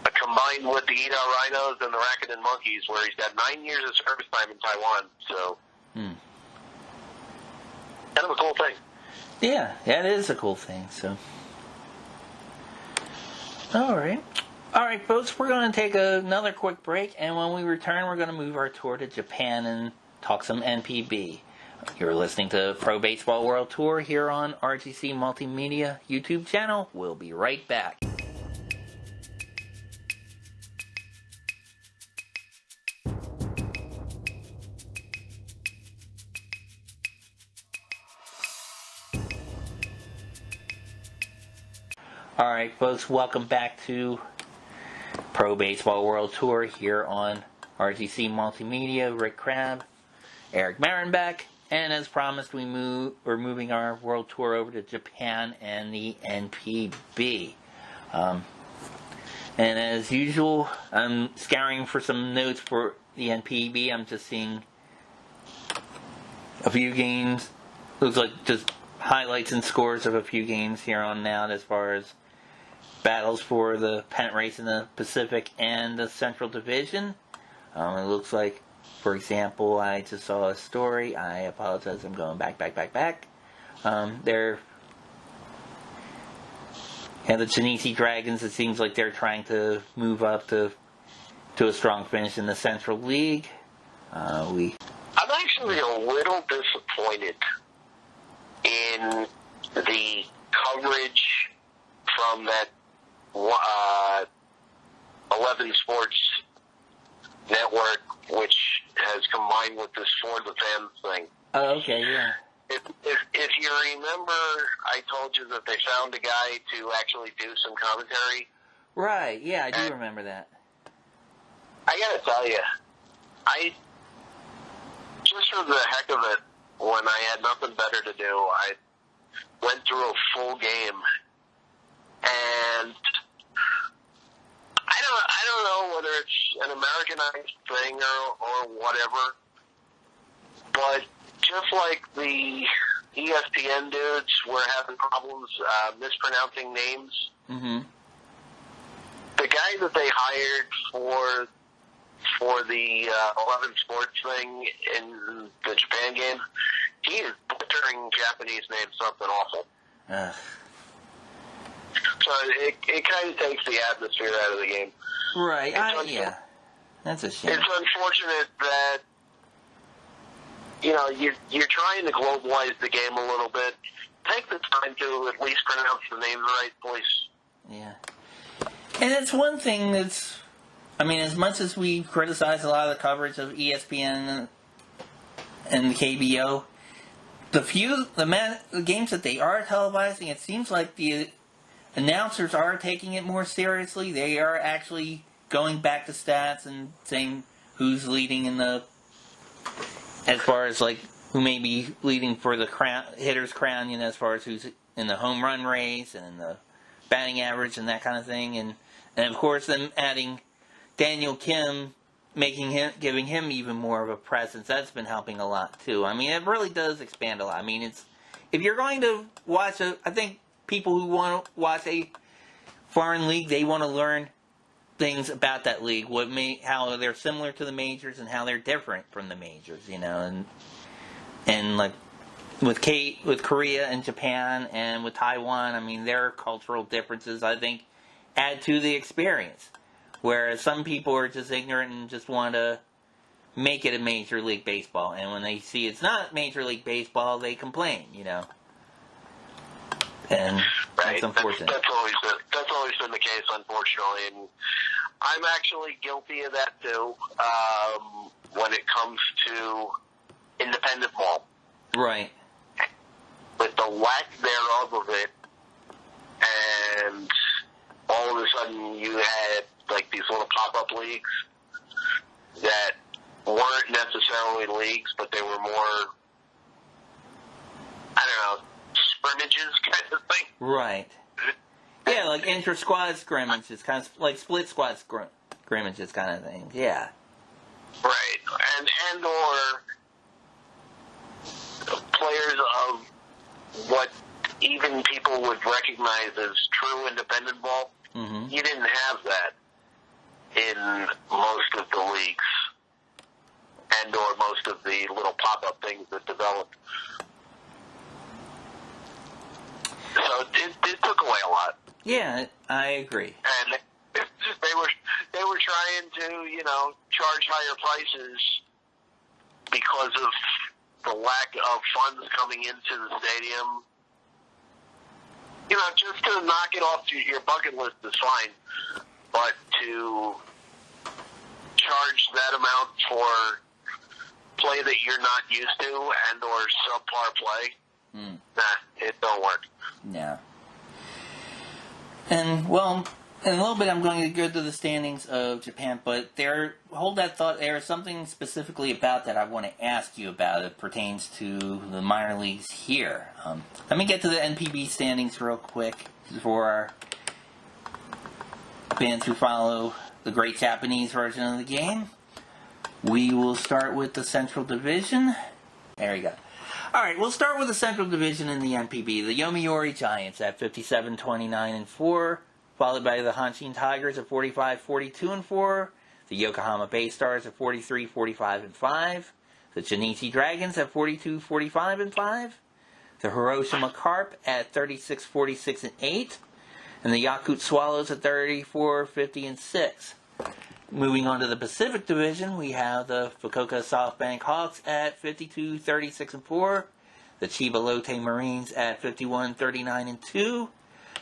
combined with the Ida Rhinos and the Rakuten Monkeys, where he's got 9 years of service time in Taiwan. So, kind of a cool thing. Yeah, it is a cool thing. So, all right, folks, we're going to take another quick break, and when we return, we're going to move our tour to Japan and talk some NPB. You're listening to Pro Baseball World Tour here on RGC Multimedia YouTube channel. We'll be right back. All right, folks, welcome back to Pro Baseball World Tour here on RGC Multimedia. Rick Crabb, Eric Marenbeck, and as promised, we're moving our world tour over to Japan and the NPB. And as usual, I'm scouring for some notes for the NPB. I'm just seeing a few games. Looks like just highlights and scores of a few games here on out as far as battles for the pennant race in the Pacific and the Central Division. It looks like, for example, I just saw a story. I apologize, I'm going back. And the Junichi Dragons, it seems like they're trying to move up to a strong finish in the Central League. I'm actually a little disappointed in the coverage from that 11 Sports network, which has combined with this For the Fans thing. Oh, okay, yeah. If you remember, I told you that they found a guy to actually do some commentary. Right, yeah, I do remember that. I gotta tell you, just for the heck of it, when I had nothing better to do, I went through a full game, and I don't know whether it's an Americanized thing or whatever, but just like the ESPN dudes were having problems mispronouncing names, mm-hmm. the guy that they hired for the 11 Sports thing in the Japan game, he is butchering Japanese names something awful. So it kind of takes the atmosphere out of the game. Right, yeah. That's a shame. It's unfortunate that, you're trying to globalize the game a little bit. Take the time to at least pronounce the names right, please. Yeah. And it's one thing that's, as much as we criticize a lot of the coverage of ESPN and the KBO, the games that they are televising, it seems like the announcers are taking it more seriously. They are actually going back to stats and saying who's leading as far as like who may be leading for the hitter's crown, as far as who's in the home run race and the batting average and that kind of thing, and of course them adding Daniel Kim, giving him even more of a presence. That's been helping a lot too. It really does expand a lot. If you're going to watch I think people who want to watch a foreign league, they want to learn things about that league, how they're similar to the majors and how they're different from the majors, and like with Korea and Japan and with Taiwan, their cultural differences, I think, add to the experience. Whereas some people are just ignorant and just want to make it a Major League Baseball, and when they see it's not Major League Baseball, they complain, And right. It's unfortunate. That's always been the case, unfortunately. And I'm actually guilty of that too. When it comes to independent ball, right? With the lack thereof of it, and all of a sudden you had like these little pop-up leagues that weren't necessarily leagues, but they were more, scrimmages kind of thing. Right. Yeah, like intra-squad scrimmages, kind of like split squad scrimmages kind of thing. Yeah. Right. And or players of what even people would recognize as true independent ball. Mm-hmm. You didn't have that in most of the leagues and or most of the little pop-up things that developed. So it took away a lot. Yeah, I agree. And they were trying to, charge higher prices because of the lack of funds coming into the stadium. Just to knock it off your bucket list is fine, but to charge that amount for play that you're not used to and or subpar play, it don't work. Yeah. And, well, in a little bit I'm going to go to the standings of Japan, but hold that thought, there is something specifically about that I want to ask you about. It pertains to the minor leagues here. Let me get to the NPB standings real quick for our fans who follow the great Japanese version of the game. We will start with the Central Division. There you go. Alright, we'll start with the Central Division in the NPB. The Yomiuri Giants at 57-29-4, followed by the Hanshin Tigers at 45-42-4, the Yokohama Bay Stars at 43-45-5, the Junichi Dragons at 42-45-5, the Hiroshima Carp at 36-46-8, and the Yakut Swallows at 34, 50, and 6. Moving on to the Pacific Division, we have the Fukuoka SoftBank Hawks at 52, 36, and 4. The Chiba Lotte Marines at 51, 39, and 2.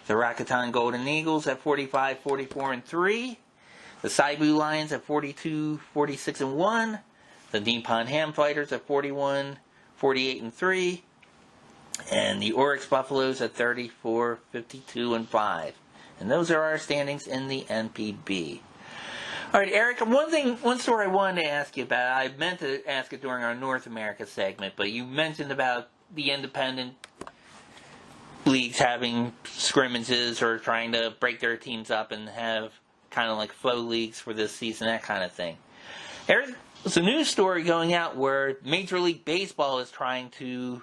The Rakuten Golden Eagles at 45, 44, and 3. The Saibu Lions at 42, 46, and 1. The Nippon Ham Fighters at 41, 48, and 3. And the Oryx Buffaloes at 34, 52, and 5. And those are our standings in the NPB. All right, Eric, one story I wanted to ask you about. I meant to ask it during our North America segment, but you mentioned about the independent leagues having scrimmages or trying to break their teams up and have kind of like faux leagues for this season, that kind of thing. There's a news story going out where Major League Baseball is trying to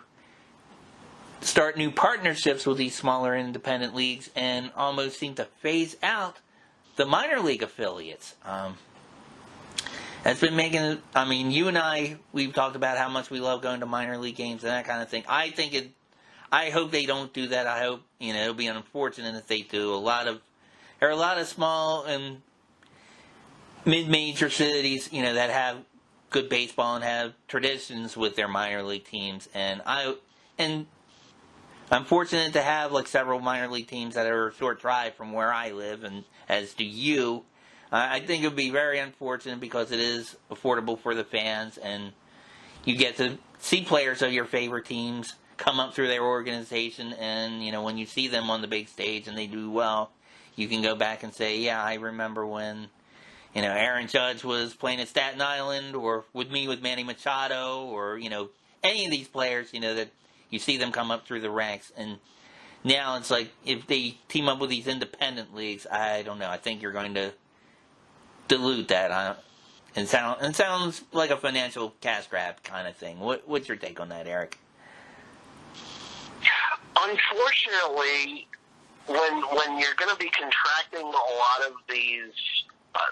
start new partnerships with these smaller independent leagues and almost seem to phase out the minor league affiliates. That's been making, I mean, you and I, we've talked about how much we love going to minor league games and that kind of thing. I hope they don't do that. I hope, it'll be unfortunate if they do. There are a lot of small and mid-major cities, that have good baseball and have traditions with their minor league teams. And I'm fortunate to have like several minor league teams that are a short drive from where I live, and as do you. I think it would be very unfortunate because it is affordable for the fans, and you get to see players of your favorite teams come up through their organization, and when you see them on the big stage and they do well, you can go back and say, yeah, I remember when Aaron Judge was playing at Staten Island, or with Manny Machado, or any of these players, that you see them come up through the ranks. And now it's like, if they team up with these independent leagues, I don't know. I think you're going to dilute that. It sounds like a financial cash grab kind of thing. What's your take on that, Eric? Unfortunately, when you're going to be contracting a lot of these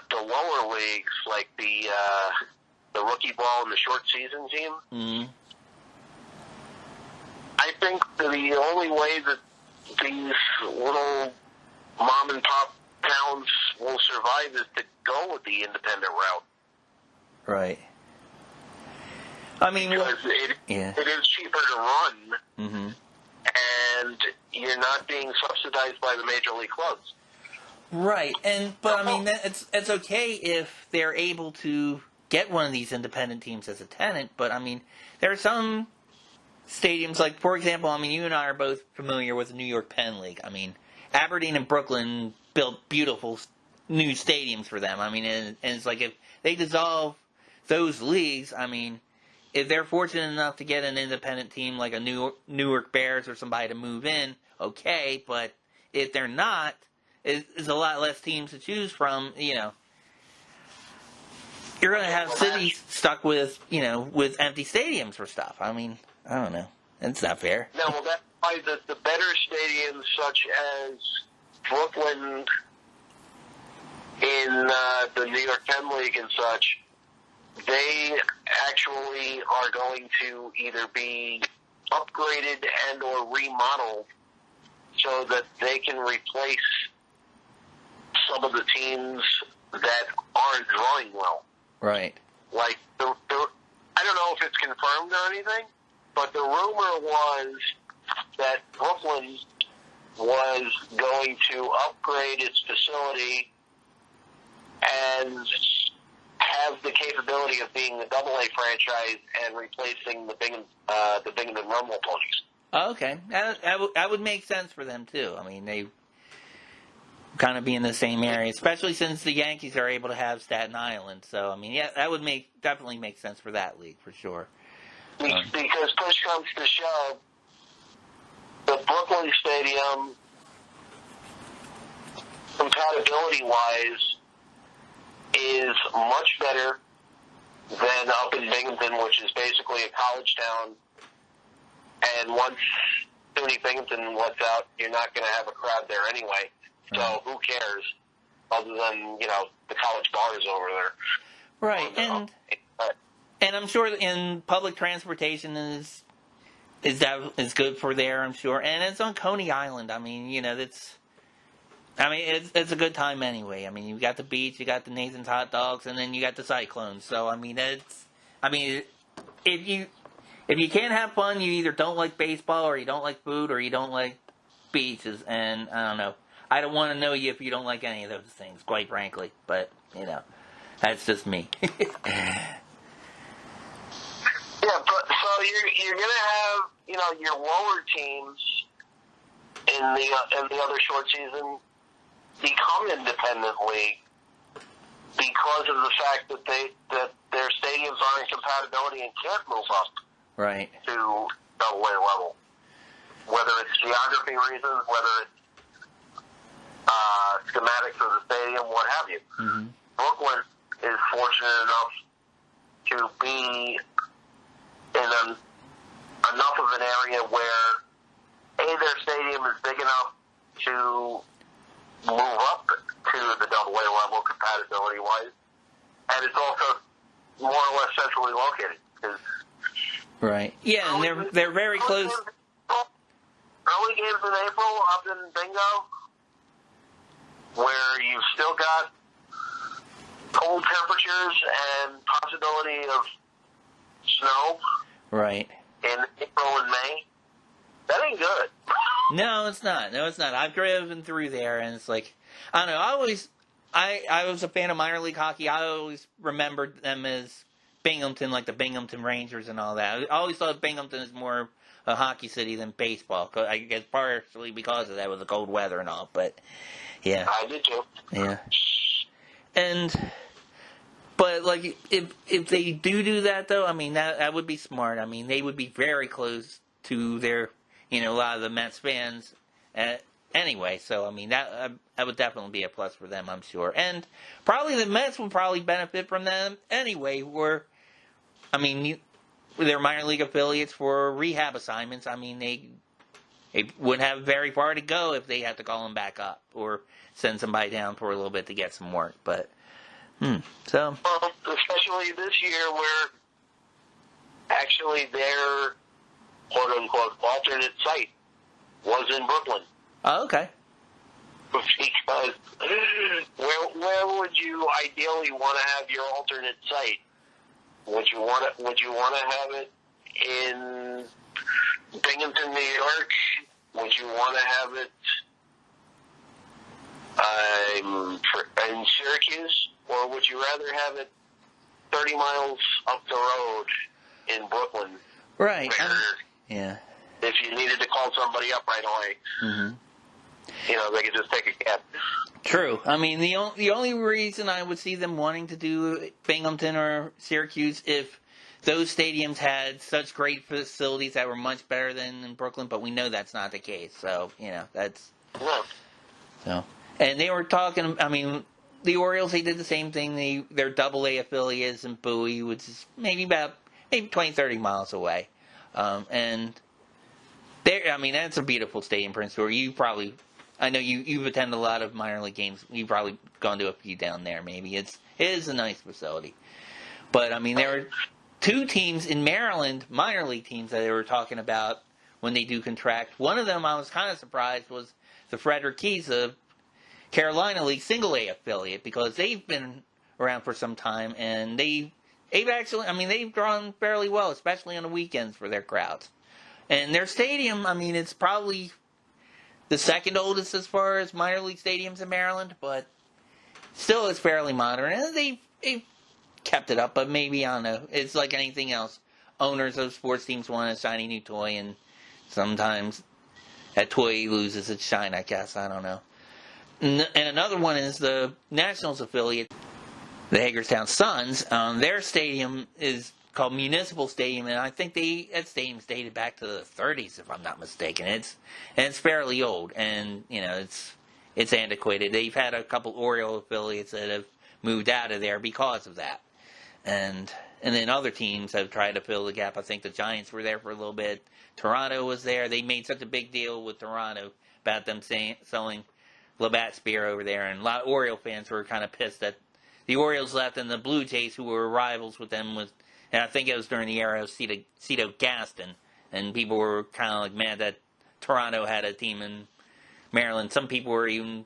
the lower leagues, like the rookie ball and the short season team, mm-hmm. I think the only way that these little mom and pop towns will survive is to go with the independent route. Right. I mean, because it is cheaper to run, mm-hmm. and you're not being subsidized by the major league clubs. Right, but I mean, it's okay if they're able to get one of these independent teams as a tenant, but I mean, there are some stadiums, like, for example, I mean, you and I are both familiar with the New York Penn League. I mean, Aberdeen and Brooklyn built beautiful new stadiums for them. I mean, and it's like, if they dissolve those leagues, I mean, if they're fortunate enough to get an independent team like a Newark Bears or somebody to move in, okay, but if they're not, it's a lot less teams to choose from, You're going to have cities stuck with, with empty stadiums for stuff. I mean, I don't know. It's not fair. No, well, that's why the better stadiums, such as Brooklyn in the New York Penn League and such, they actually are going to either be upgraded and or remodeled so that they can replace some of the teams that aren't drawing well. Right. Like, I don't know if it's confirmed or anything, but the rumor was that Brooklyn was going to upgrade its facility and have the capability of being a AA franchise and replacing the Binghamton Rumble Ponies. Oh, okay. That would make sense for them, too. I mean, they kind of be in the same area, especially since the Yankees are able to have Staten Island. So, I mean, yeah, that would definitely make sense for that league, for sure. Because push comes to shove, the Brooklyn Stadium, compatibility-wise, is much better than up in Binghamton, which is basically a college town. And once SUNY Binghamton lets out, you're not going to have a crowd there anyway. So who cares, other than, the college bars over there. Right, and I'm sure in public transportation is good for there, I'm sure. And it's on Coney Island. I mean, I mean, it's a good time anyway. I mean, you got the beach, you got the Nathan's hot dogs, and then you got the Cyclones. So I mean, if you can't have fun, you either don't like baseball, or you don't like food, or you don't like beaches. And I don't know. I don't want to know you if you don't like any of those things, quite frankly. But that's just me. Yeah, but so you're gonna have your lower teams in the other short season become independent league because of the fact that their stadiums are in compatibility and can't move up right to double A level. Whether it's geography reasons, whether it's schematics of the stadium, what have you. Mm-hmm. Brooklyn is fortunate enough to be in enough of an area where their stadium is big enough to move up to the double A level compatibility wise, and it's also more or less centrally located. Right. Yeah, and they're very close. Early games in April up in Bingo, where you've still got cold temperatures and possibility of snow. Right. In April and May. That ain't good. No, it's not. I've driven through there, and it's like, I don't know. I was a fan of minor league hockey. I always remembered them as Binghamton, like the Binghamton Rangers and all that. I always thought Binghamton is more a hockey city than baseball. I guess partially because of that with the cold weather and all. But yeah, I did too. Yeah, but like if they do that though, I mean that would be smart. I mean they would be very close to their a lot of the Mets fans anyway. So I mean that would definitely be a plus for them, I'm sure. And probably the Mets would probably benefit from them anyway. Their minor league affiliates for rehab assignments. I mean they would have very far to go if they had to call them back up or send somebody down for a little bit to get some work. But so especially this year where actually their quote unquote alternate site was in Brooklyn. Oh, okay. Because where would you ideally want to have your alternate site? Would you want to have it in Binghamton, New York? Would you want to have it in Syracuse? Or would you rather have it 30 miles up the road in Brooklyn? Right. Yeah. If you needed to call somebody up right away, they could just take a cab. True. I mean, the only reason I would see them wanting to do Binghamton or Syracuse if those stadiums had such great facilities that were much better than in Brooklyn, but we know that's not the case. So, that's... No. So, and they were talking, I mean, the Orioles, they did the same thing. Their double-A affiliates in Bowie, which is maybe 20, 30 miles away. And that's a beautiful stadium, Prince George. I know you've attended a lot of minor league games. You've probably gone to a few down there, maybe. It is a nice facility. But, I mean, there are two teams in Maryland, minor league teams, that they were talking about when they do contract. One of them I was kind of surprised was the Frederick Keys, the Carolina League single-A affiliate, because they've been around for some time, and they've drawn fairly well, especially on the weekends for their crowds. And their stadium, I mean, it's probably the second oldest as far as minor league stadiums in Maryland, but still it's fairly modern. And they've kept it up, but maybe, I don't know, it's like anything else. Owners of sports teams want a shiny new toy, and sometimes that toy loses its shine, I guess. I don't know. And another one is the Nationals affiliate, the Hagerstown Suns. Their stadium is called Municipal Stadium, and I think that stadium's dated back to the 30s, if I'm not mistaken. It's fairly old, and it's antiquated. They've had a couple Oriole affiliates that have moved out of there because of that, and then other teams have tried to fill the gap. I think the Giants were there for a little bit. Toronto was there. They made such a big deal with Toronto about them selling Labatt Spear over there, and a lot of Oriole fans were kind of pissed that the Orioles left, and the Blue Jays, who were rivals with them, and I think it was during the era of Cito Gaston, and people were kind of like mad that Toronto had a team in Maryland. Some people were even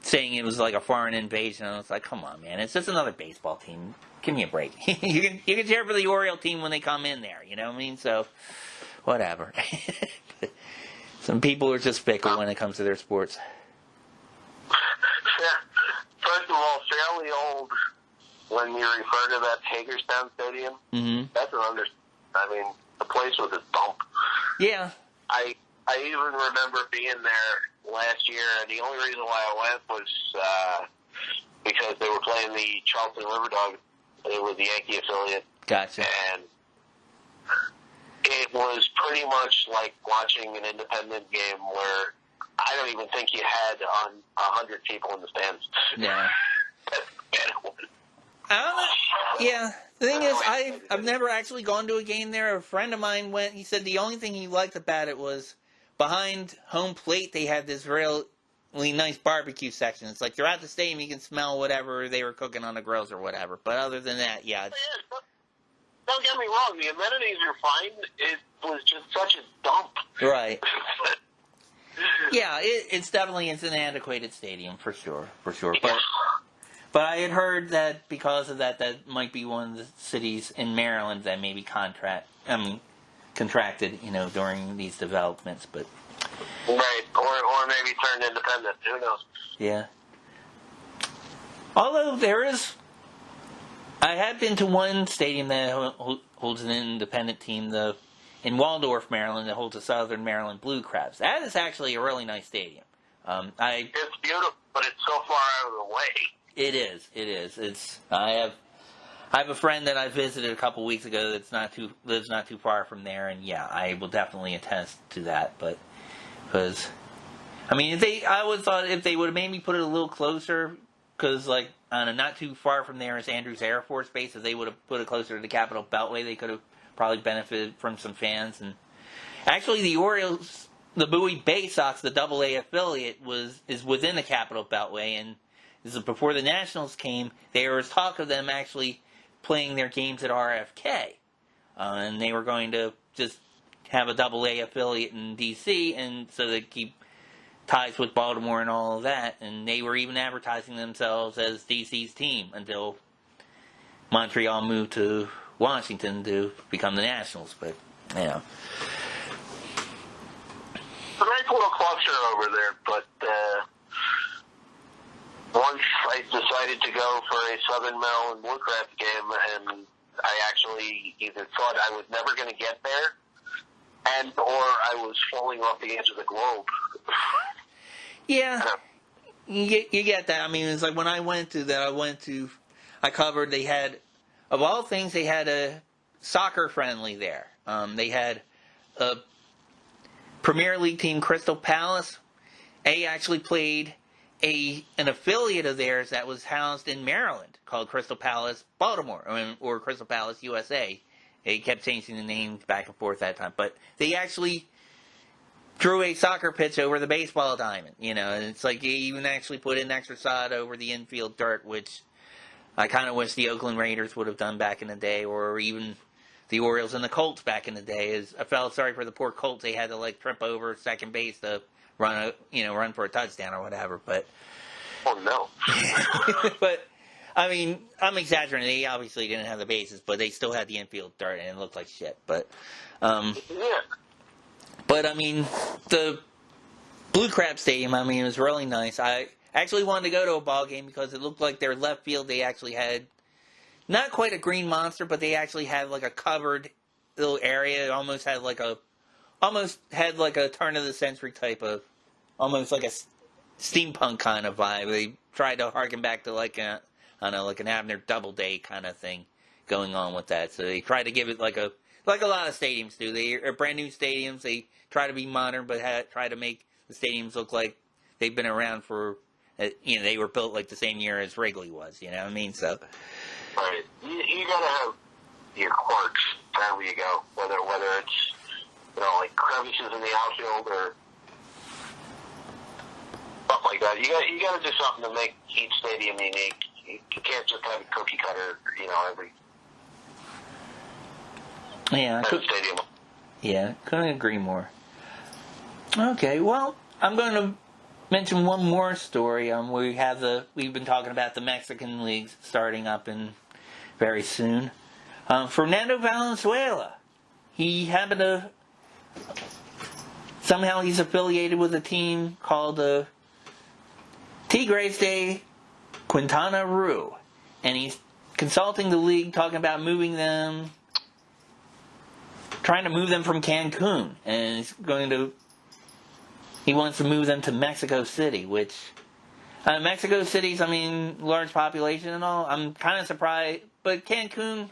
saying it was like a foreign invasion. And I was like, come on, man, it's just another baseball team. Give me a break. you can cheer for the Oriole team when they come in there. You know what I mean? So, whatever. Some people are just fickle when it comes to their sports. Yeah. First of all, fairly old when you refer to that Hagerstown Stadium. Mm-hmm. That's I mean, the place was a dump. Yeah. I even remember being there last year, and the only reason why I went was because they were playing the Charleston River Dogs. It was the Yankee affiliate. Gotcha. And it was pretty much like watching an independent game where I don't even think you had 100 people in the stands. Yeah. I don't know. Yeah. The thing is, I've never actually gone to a game there. A friend of mine went. He said the only thing he liked about it was behind home plate they had this really nice barbecue section. It's like you're at the stadium, you can smell whatever they were cooking on the grills or whatever. But other than that, yeah. Don't get me wrong. The amenities are fine. It was just such a dump. Right. Yeah, it's definitely an antiquated stadium for sure. But I had heard that because of that might be one of the cities in Maryland that maybe contracted, during these developments. But right, or maybe turned independent. Who knows? Yeah. Although I have been to one stadium that holds an independent team, in Waldorf, Maryland, that holds the Southern Maryland Blue Crabs. That is actually a really nice stadium. It's beautiful, but it's so far out of the way. It is. I have a friend that I visited a couple weeks ago lives not too far from there, and yeah, I will definitely attest to that. But because I always thought if they would have maybe put it a little closer, because not too far from there is Andrews Air Force Base. If they would have put it closer to the Capitol Beltway, they could have probably benefited from some fans. And actually, the Orioles, the Bowie Bay Sox, the AA affiliate, is within the Capitol Beltway, and this is before the Nationals came. There was talk of them actually playing their games at RFK, and they were going to just have a AA affiliate in D.C. and so they keep ties with Baltimore and all of that. And they were even advertising themselves as D.C.'s team until Montreal moved to Washington to become the Nationals. But It's a nice little cluster over there, but once I decided to go for a Southern Maryland Blue Crabs game, and I actually either thought I was never going to get there, or I was falling off the edge of the globe. Yeah, you get that. It's like when I went to that, I covered, they had, of all things, they had a soccer friendly there. They had a Premier League team, Crystal Palace. They actually played an affiliate of theirs that was housed in Maryland called Crystal Palace Baltimore, or Crystal Palace USA. They kept changing the names back and forth that time, but they actually drew a soccer pitch over the baseball diamond, and it's like they even actually put in extra sod over the infield dirt, which I kind of wish the Oakland Raiders would have done back in the day, or even the Orioles and the Colts back in the day. I felt sorry for the poor Colts. They had to trip over second base to run for a touchdown or whatever, but oh no. But I'm exaggerating. They obviously didn't have the bases, but they still had the infield dirt and it looked like shit. But yeah. But the Blue Crab Stadium, it was really nice. I actually wanted to go to a ball game because it looked like their left field, they actually had not quite a green monster, but they actually had a covered little area. It almost had a turn of the century type of, almost like a steampunk kind of vibe. They tried to harken back to an Abner Doubleday kind of thing going on with that. So they tried to give it like a lot of stadiums do. They are brand new stadiums. They try to be modern, but try to make the stadiums look like they've been around for, they were built the same year as Wrigley was. You know what I mean? So. Right. You gotta have your quirks wherever you go, whether it's crevices in the outfield or stuff like that. You got to do something to make each stadium unique. You can't just have a cookie cutter, every stadium. Yeah, couldn't agree more. Okay, well, I'm going to mention one more story. We've been talking about the Mexican leagues starting up in very soon. Fernando Valenzuela, he happened to somehow he's affiliated with a team called the Tigres de Quintana Roo, and he's consulting the league, talking about trying to move them from Cancun, and he wants to move them to Mexico City, which, Mexico City's, large population and all. I'm kind of surprised, but Cancun,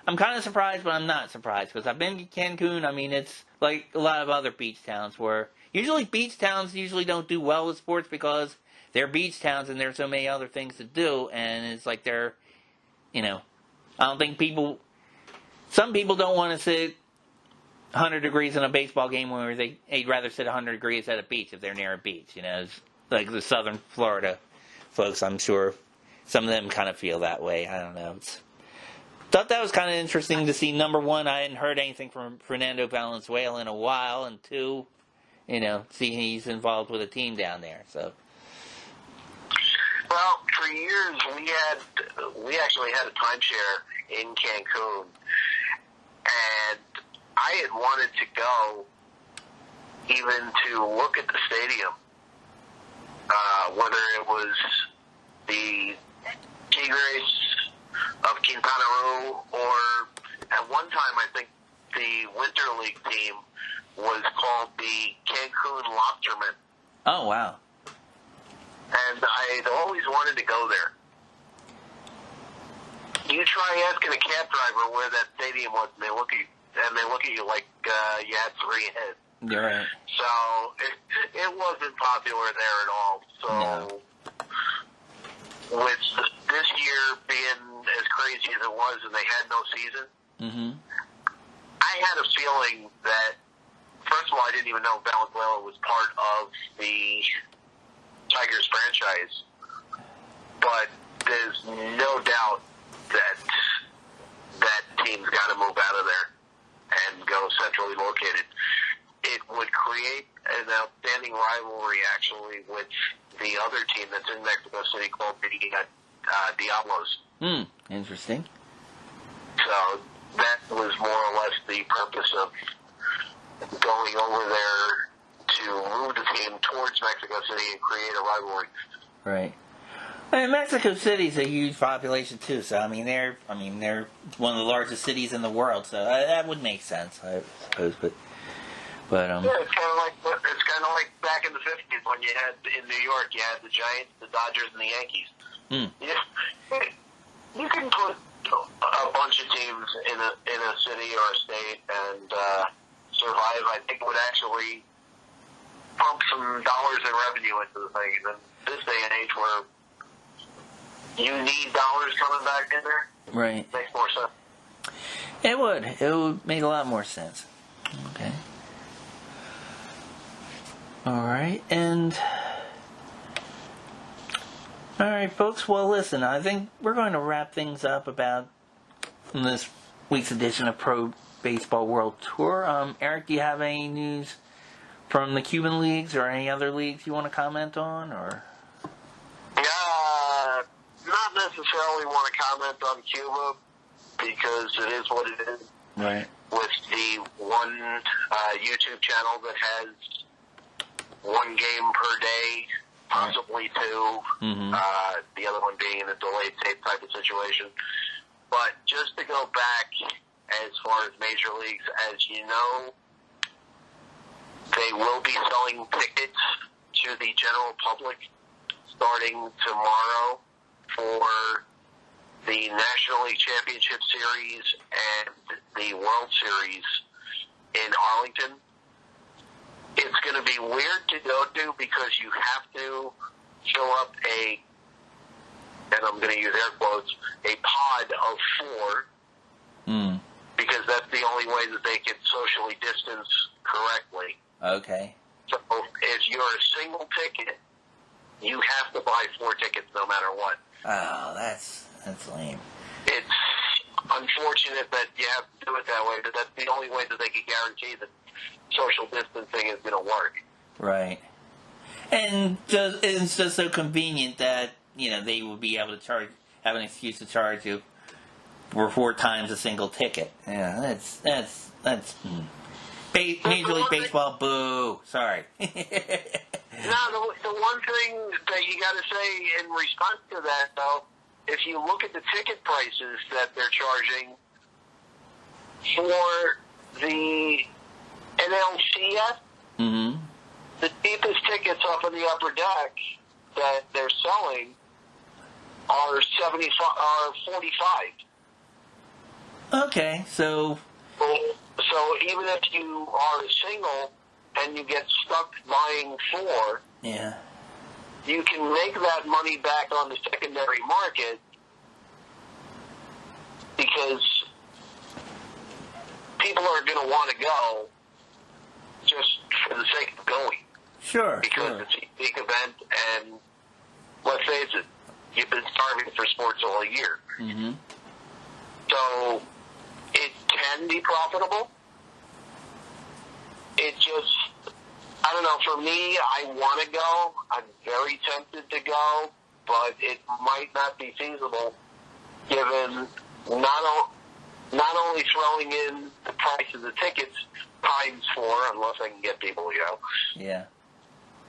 I'm kind of surprised, but I'm not surprised, because I've been to Cancun. It's like a lot of other beach towns, where usually beach towns don't do well with sports because they're beach towns and there's so many other things to do, and it's like I don't think some people don't want to sit 100 degrees in a baseball game where they'd rather sit 100 degrees at a beach if they're near a beach. It's like the southern Florida folks, I'm sure some of them kind of feel that way. I don't know. Thought that was kind of interesting to see. Number one, I hadn't heard anything from Fernando Valenzuela in a while, and two, see he's involved with a team down there. So. Well, for years we actually had a timeshare in Cancun, and I had wanted to go even to look at the stadium, whether it was the Tigres of Quintana Roo, or at one time I think the Winter League team was called the Cancun Lobstermen. Oh, wow. And I'd always wanted to go there. You try asking a cab driver where that stadium was, and they look at you like you had three heads. You're right. So it wasn't popular there at all. So with this year being as crazy as it was, and they had no season, I had a feeling that, first of all, I didn't even know Valenzuela was part of the Tigers franchise, but there's no doubt that that team's got to move out of there and go centrally located. It would create an outstanding rivalry, actually, with the other team that's in Mexico City called the Diablos. Interesting. So that was more or less the purpose of going over there, to move the team towards Mexico City and create a rivalry. Right. And Mexico City's a huge population too, so they're one of the largest cities in the world, so that would make sense, I suppose. But yeah, it's kind of like back in the 50s when you had in New York, you had the Giants, the Dodgers, and the Yankees. You can put a bunch of teams in a city or a state and survive. I think it would actually pump some dollars in revenue into the thing. And in this day and age where you need dollars coming back in there, right, makes more sense. It would make a lot more sense. Okay. Alright, alright folks, well listen, I think we're going to wrap things up about this week's edition of Pro Baseball World Tour. Eric, do you have any news from the Cuban leagues or any other leagues you want to comment on, or? Not necessarily want to comment on Cuba, because it is what it is. Right. With the one YouTube channel that has one game per day, possibly two, the other one being in a delayed tape type of situation. But just to go back as far as major leagues, as you know, they will be selling tickets to the general public starting tomorrow for the National League Championship Series and the World Series in Arlington. It's going to be weird to go to because you have to fill up and I'm going to use air quotes, a pod of 4, because that's the only way that they can socially distance correctly. Okay. So if you're a single ticket, you have to buy 4 tickets no matter what. Oh, that's lame. It's unfortunate that you have to do it that way, but that's the only way that they can guarantee that social distancing is going to work. Right. And it's just so convenient that, they will be able to have an excuse to charge you for 4 times a single ticket. Yeah, that's Major League Baseball, boo. Sorry. No, the one thing that you got to say in response to that, though, if you look at the ticket prices that they're charging for the NLCS, the cheapest tickets up in the upper deck that they're selling are 45. Okay, so even if you are a single and you get stuck buying 4, yeah, you can make that money back on the secondary market because people are going to want to go just for the sake of going. Sure. Because it's a big event, and let's face it, you've been starving for sports all year. Mm-hmm. So it can be profitable. It just, I don't know, for me, I want to go. I'm very tempted to go, but it might not be feasible given not only throwing in the price of the tickets times 4, unless I can get people to go. Yeah.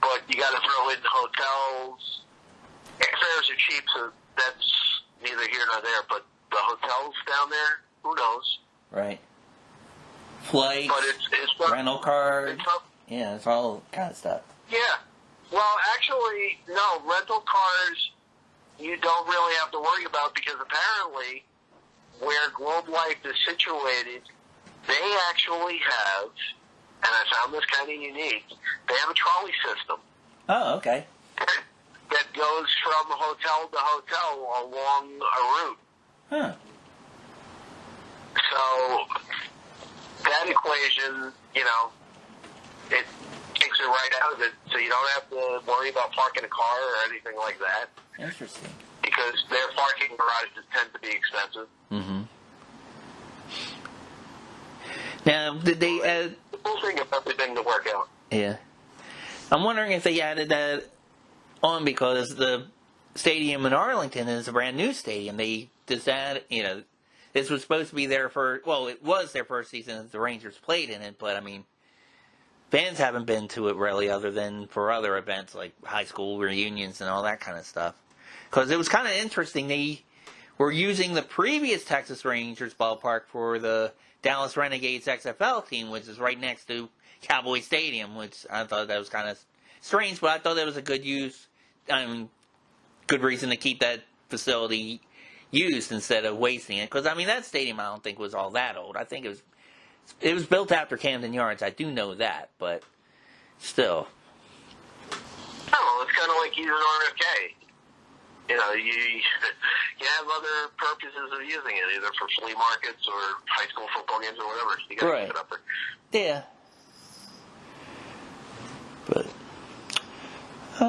But you got to throw in hotels. Airfares are cheap, so that's neither here nor there. But the hotels down there, who knows? Right. Flights, but it's rental cars. Yeah, it's all kind of stuff. Yeah. Well, actually, no. Rental cars, you don't really have to worry about because apparently, where Globe Life is situated, they actually have, and I found this kind of unique, they have a trolley system. Oh, okay. That goes from hotel to hotel along a route. Huh. So that equation, it takes it right out of it. So you don't have to worry about parking a car or anything like that. Interesting. Because their parking garages tend to be expensive. Mm-hmm. Now, did they add... The cool thing of everything to work out. Yeah. I'm wondering if they added that on because the stadium in Arlington is a brand new stadium. They just add, this was supposed to be it was their first season that the Rangers played in it, but I mean, fans haven't been to it really other than for other events like high school reunions and all that kind of stuff. Because it was kind of interesting. They were using the previous Texas Rangers ballpark for the Dallas Renegades XFL team, which is right next to Cowboy Stadium, which I thought that was kind of strange, but I thought that was a good use. Good reason to keep that facility used instead of wasting it. Because, that stadium I don't think was all that old. I think it was built after Camden Yards. I do know that, but still. Oh, it's kind of like using RFK. You have other purposes of using it, either for flea markets or high school football games or whatever. You got to keep it up there. Yeah. But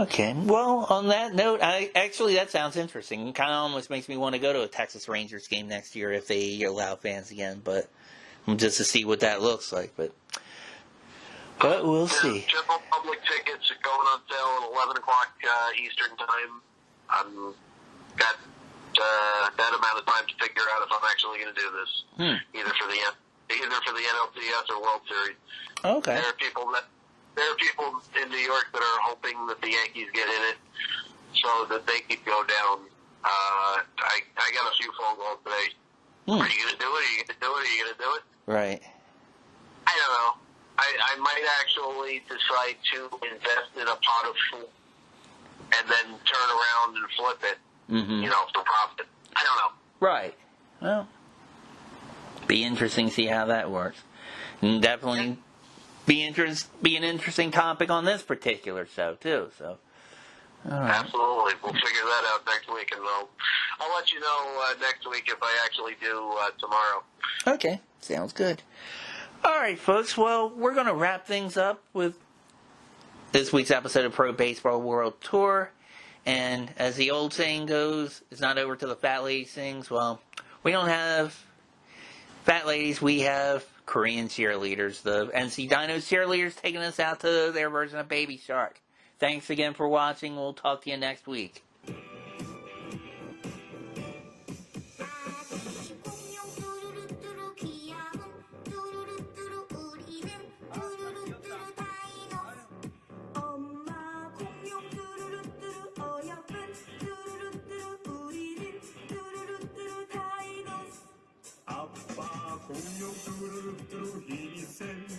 okay. Well, on that note, that sounds interesting. It kind of almost makes me want to go to a Texas Rangers game next year if they allow fans again. But just to see what that looks like. But we'll see. General public tickets are going on sale at 11 o'clock Eastern time. Got that amount of time to figure out if I'm actually going to do this, either for the NLCS or World Series. Okay. There are people in New York that are hoping that the Yankees get in it so that they could go down. I got a few phone calls today. Are you going to do it? Are you going to do it? Are you going to do it? Right. I don't know. I might actually decide to invest in a pot of food and then turn around and flip it, for profit. I don't know. Right. Well, be interesting to see how that works. And definitely be an interesting topic on this particular show, too. So, all right. Absolutely. We'll figure that out next week, and I'll let you know next week if I actually do tomorrow. Okay. Sounds good. All right, folks. Well, we're going to wrap things up with this week's episode of Pro Baseball World Tour. And as the old saying goes, it's not over till the fat lady sings. Well, we don't have fat ladies. We have Korean cheerleaders. The NC Dinos cheerleaders taking us out to their version of Baby Shark. Thanks again for watching. We'll talk to you next week. 공룡 뚜루뚜루 힘이 센